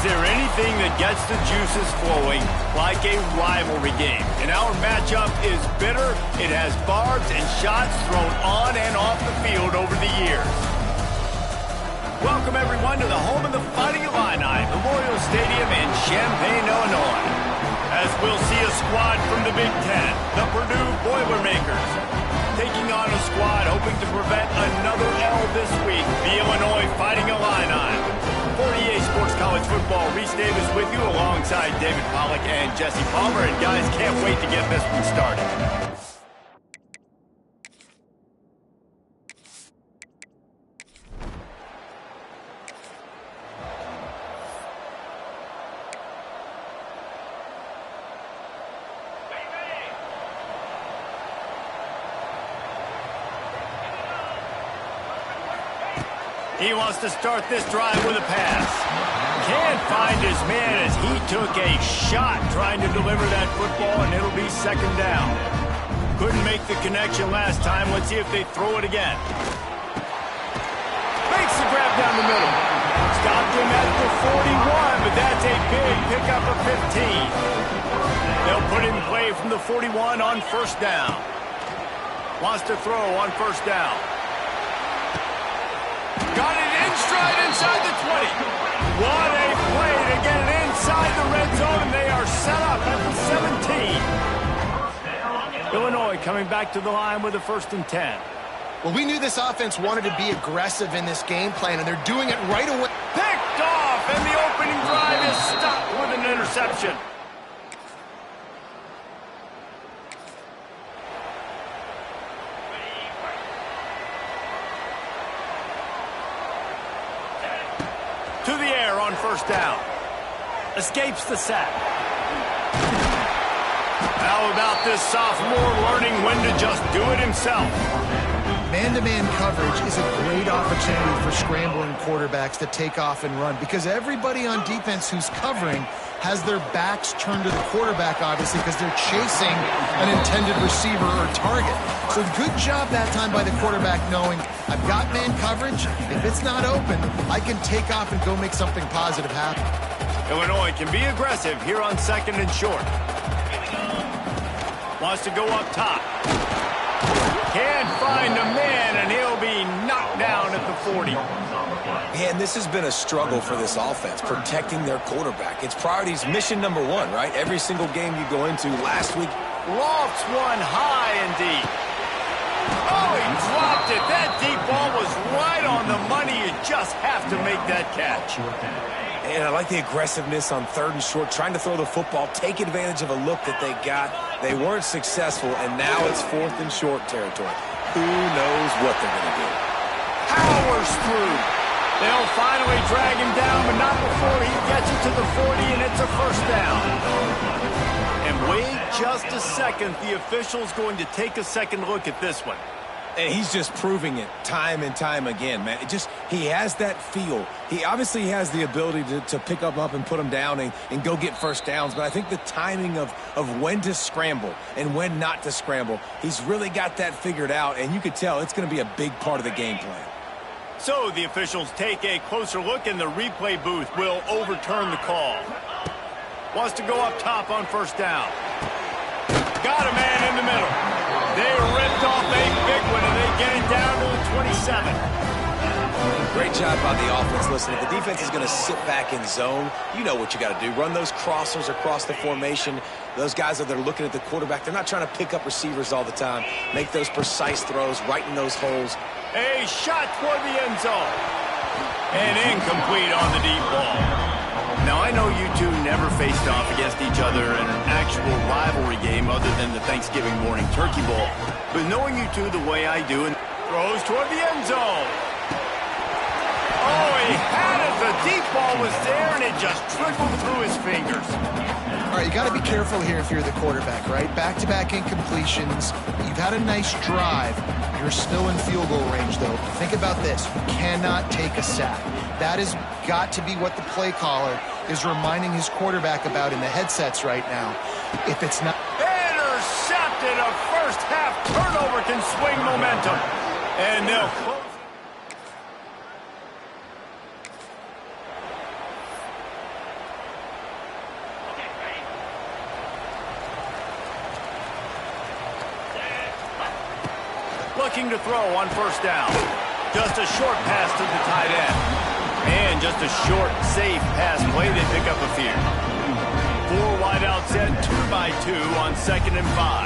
there anything that gets the juices flowing like a rivalry game? And our matchup is bitter. It has barbs and shots thrown on and off the field over the years. Welcome, everyone, to the home of the Fighting Illini, Memorial Stadium in Champaign, Illinois. As we'll see a squad from the Big Ten, the Purdue Boilermakers, taking on a squad hoping to prevent another L this week, the Illinois Fighting Illini. For EA Sports College Football, Reese Davis with you alongside David Pollack and Jesse Palmer. And guys, can't wait to get this one started. He wants to start this drive with a pass. Can't find his man as he took a shot trying to deliver that football, and it'll be second down. Couldn't make the connection last time. Let's see if they throw it again. Makes the grab down the middle. Stopped him at the 41, but that's a big pickup of 15. They'll put in play from the 41 on first down. Wants to throw on first down. Got it in stride inside the 20. What a play to get it inside the red zone, and they are set up at the 17. Illinois coming back to the line with a 1st and 10. Well, we knew this offense wanted to be aggressive in this game plan, and they're doing it right away. Picked off, and the opening drive is stopped with an interception. To the air on first down. Escapes the sack. How about this sophomore learning when to just do it himself? Man-to-man coverage is a great opportunity for scrambling quarterbacks to take off and run, because everybody on defense who's covering has their backs turned to the quarterback, obviously, because they're chasing an intended receiver or target. So good job that time by the quarterback knowing, I've got man coverage. If it's not open, I can take off and go make something positive happen. Illinois can be aggressive here on 2nd and short. Wants to go up top. Can't find a man, and he'll be knocked down at the 40. Man, this has been a struggle for this offense, protecting their quarterback. It's priorities mission number 1, right? Every single game you go into. Last week, lofts one high and deep. Oh, he dropped it. That deep ball was right on the money. You just have to make that catch. And I like the aggressiveness on 3rd and short, trying to throw the football, take advantage of a look that they got. They weren't successful, and now it's 4th and short territory. Who knows what they're going to do? Powers through. They'll finally drag him down, but not before he gets it to the 40, and it's a first down. And wait just a second. The official's going to take a second look at this one. And he's just proving it time and time again, man. He has that feel. He obviously has the ability to pick up and put them down and go get first downs. But I think the timing of when to scramble and when not to scramble, he's really got that figured out. And you could tell it's going to be a big part of the game plan. So the officials take a closer look, and the replay booth will overturn the call. Wants to go up top on first down. Got a man in the middle. They ripped off a big one, and they get it down to the 27. Great job by the offense. Listen, if the defense is going to sit back in zone, you know what you got to do. Run those crossers across the formation. Those guys that are looking at the quarterback, they're not trying to pick up receivers all the time. Make those precise throws right in those holes. A shot toward the end zone. And incomplete on the deep ball. Now, I know you two never faced off against each other in an actual rivalry game other than the Thanksgiving morning turkey bowl. But knowing you two the way I do, and throws toward the end zone. Oh, he had it. The deep ball was there, and it just trickled through his fingers. All right, you got to be careful here if you're the quarterback, right? Back-to-back incompletions. You've had a nice drive. You're still in field goal range, though. Think about this. You cannot take a sack. That has got to be what the play caller is reminding his quarterback about in the headsets right now. If it's not... Intercepted. A first-half turnover can swing momentum. And they'll close. looking to throw on first down. Just a short pass to the tight end. And just a short, safe pass play. They pick up a few. 4 wide out set, 2 by 2 on 2nd and 5.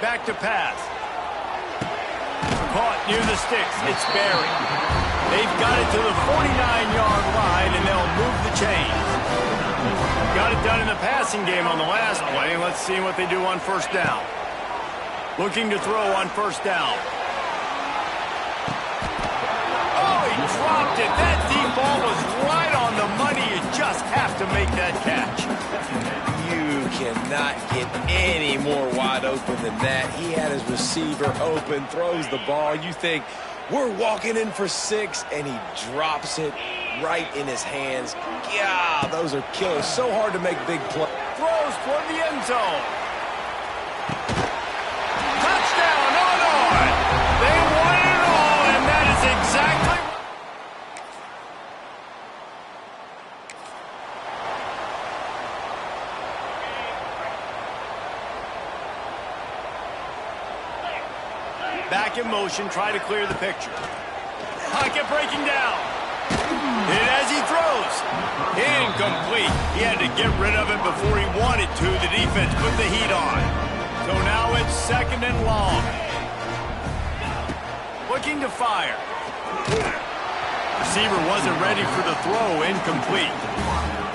Back to pass. Caught near the sticks. It's Barry. They've got it to the 49-yard line, and they'll move the chains. Got it done in the passing game on the last play. Let's see what they do on first down. Looking to throw on first down. Oh, he dropped it. That deep ball was right on the money. You just have to make that catch. You cannot get any more wide open than that. He had his receiver open, throws the ball. You think, we're walking in for 6, and he drops it right in his hands. Yeah, those are killers. So hard to make big plays. Throws toward the end zone. Touchdown, Illinois! They won it all, and that is exactly... Back in motion, try to clear the picture. Pocket breaking down. And as he throws, incomplete. He had to get rid of it before he wanted to. The defense put the heat on. So now it's 2nd and long. Looking to fire. Receiver wasn't ready for the throw. Incomplete.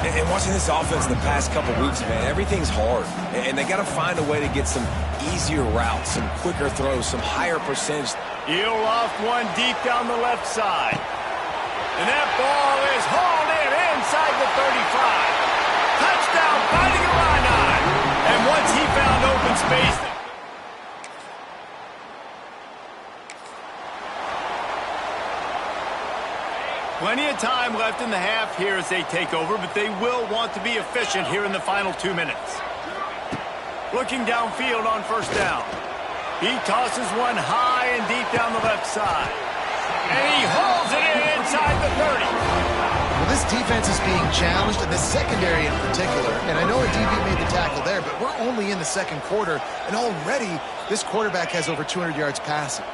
And watching this offense the past couple weeks, man, everything's hard. And they got to find a way to get some easier routes, some quicker throws, some higher percentage. He'll loft one deep down the left side. And that ball is hauled in inside the 35. Touchdown, Fighting Illini. And once he found open space... Plenty of time left in the half here as they take over, but they will want to be efficient here in the final 2 minutes. Looking downfield on first down. He tosses one high and deep down the left side. And he hauls it in inside the 30. Well, this defense is being challenged, and the secondary in particular. And I know a DB made the tackle there, but we're only in the 2nd quarter, and already this quarterback has over 200 yards passing.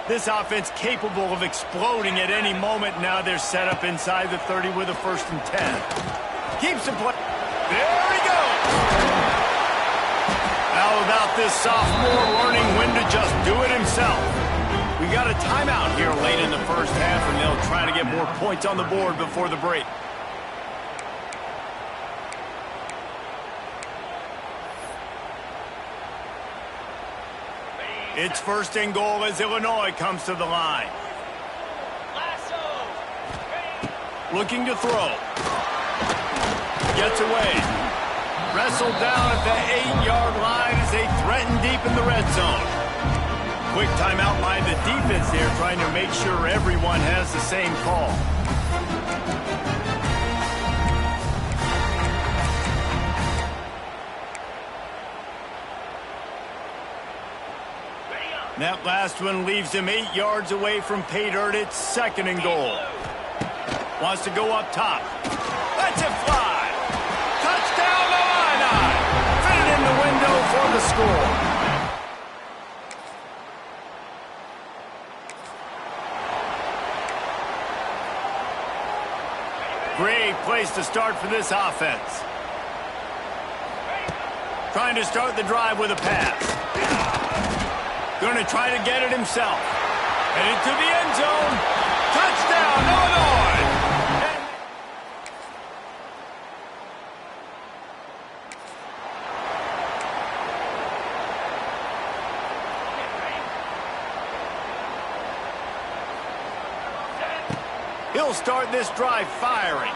This offense capable of exploding at any moment. Now they're set up inside the 30 with a 1st and 10. Keeps the play. There he goes. How about this sophomore learning when to just do it himself? We got a timeout here late in the first half, and they'll try to get more points on the board before the break. It's 1st and goal as Illinois comes to the line. Looking to throw. Gets away. Wrestled down at the 8-yard line as they threaten deep in the red zone. Quick timeout by the defense here, trying to make sure everyone has the same call. That last one leaves him 8 yards away from pay dirt. It's 2nd and goal. Wants to go up top. Lets it fly. Touchdown, Illini. Fitted in the window for the score. Great place to start for this offense. Trying to start the drive with a pass. Going to try to get it himself. Headed to the end zone. Touchdown, Illinois! He'll start this drive firing.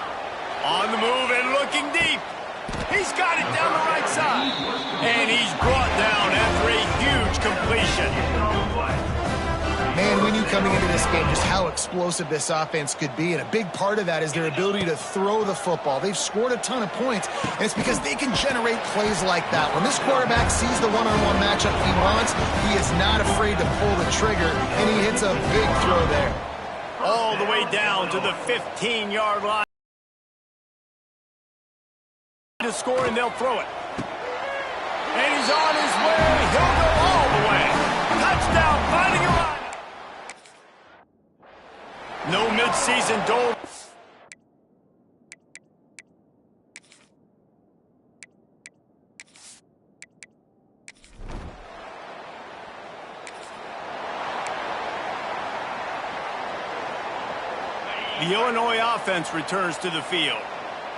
On the move and looking deep. He's got it down the right side. And he's brought down after a huge completion. Man, we knew coming into this game just how explosive this offense could be, and a big part of that is their ability to throw the football. They've scored a ton of points, and it's because they can generate plays like that. When this quarterback sees the one-on-one matchup he wants, he is not afraid to pull the trigger, and he hits a big throw there. All the way down to the 15-yard line. To score, and they'll throw it. And he's on his way. He'll go all the way. Touchdown, Fighting Illini. No midseason dole. The Illinois offense returns to the field.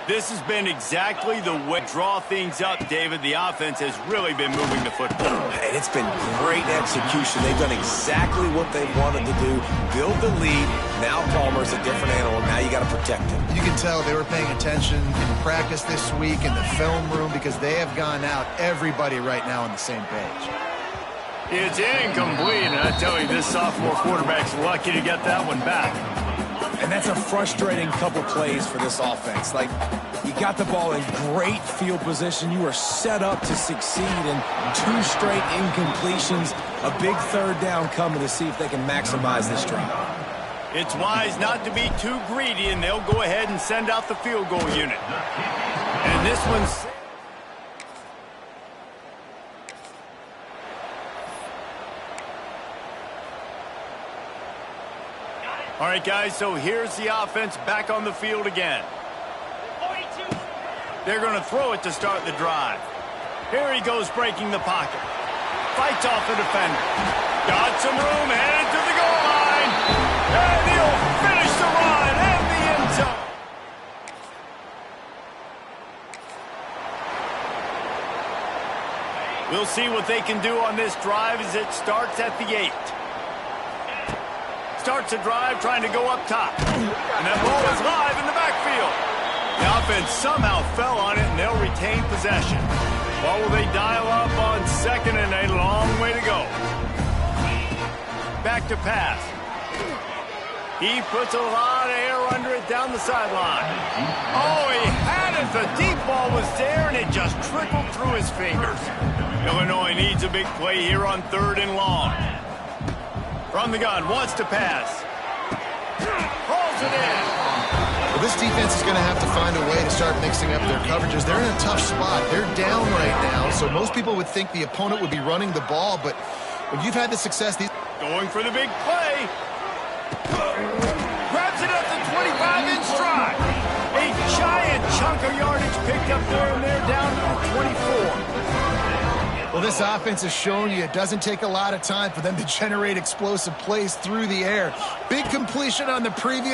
This has been exactly the way to draw things up, David. The offense has really been moving the football. And it's been great execution. They've done exactly what they wanted to do. Build the lead. Now Palmer's a different animal. Now you got to protect him. You can tell they were paying attention in practice this week in the film room because they have gone out, everybody right now on the same page. It's incomplete, and I tell you, this sophomore quarterback's lucky to get that one back. And that's a frustrating couple plays for this offense. Like, you got the ball in great field position. You are set up to succeed, and 2 straight incompletions. A big third down coming to see if they can maximize this drive. It's wise not to be too greedy, and they'll go ahead and send out the field goal unit. And this one's... All right, guys, so here's the offense back on the field again. 42. They're going to throw it to start the drive. Here he goes breaking the pocket. Fights off the defender. Got some room, headed to the goal line. And he'll finish the run and the end zone. We'll see what they can do on this drive as it starts at the 8. Starts a drive trying to go up top. And that ball is live in the backfield. The offense somehow fell on it, and they'll retain possession. Well, will they dial up on second and a long way to go? Back to pass. He puts a lot of air under it down the sideline. Oh, he had it. The deep ball was there, and it just trickled through his fingers. Illinois needs a big play here on 3rd and long. From the gun, wants to pass. Hauls it in. Well, this defense is going to have to find a way to start mixing up their coverages. They're in a tough spot. They're down right now, so most people would think the opponent would be running the ball, but when you've had the success... Going for the big play. Grabs it at the 25-inch stride. A giant chunk of yardage picked up there, and they're down to the 24. Well, this offense has shown you it doesn't take a lot of time for them to generate explosive plays through the air. Big completion on the previous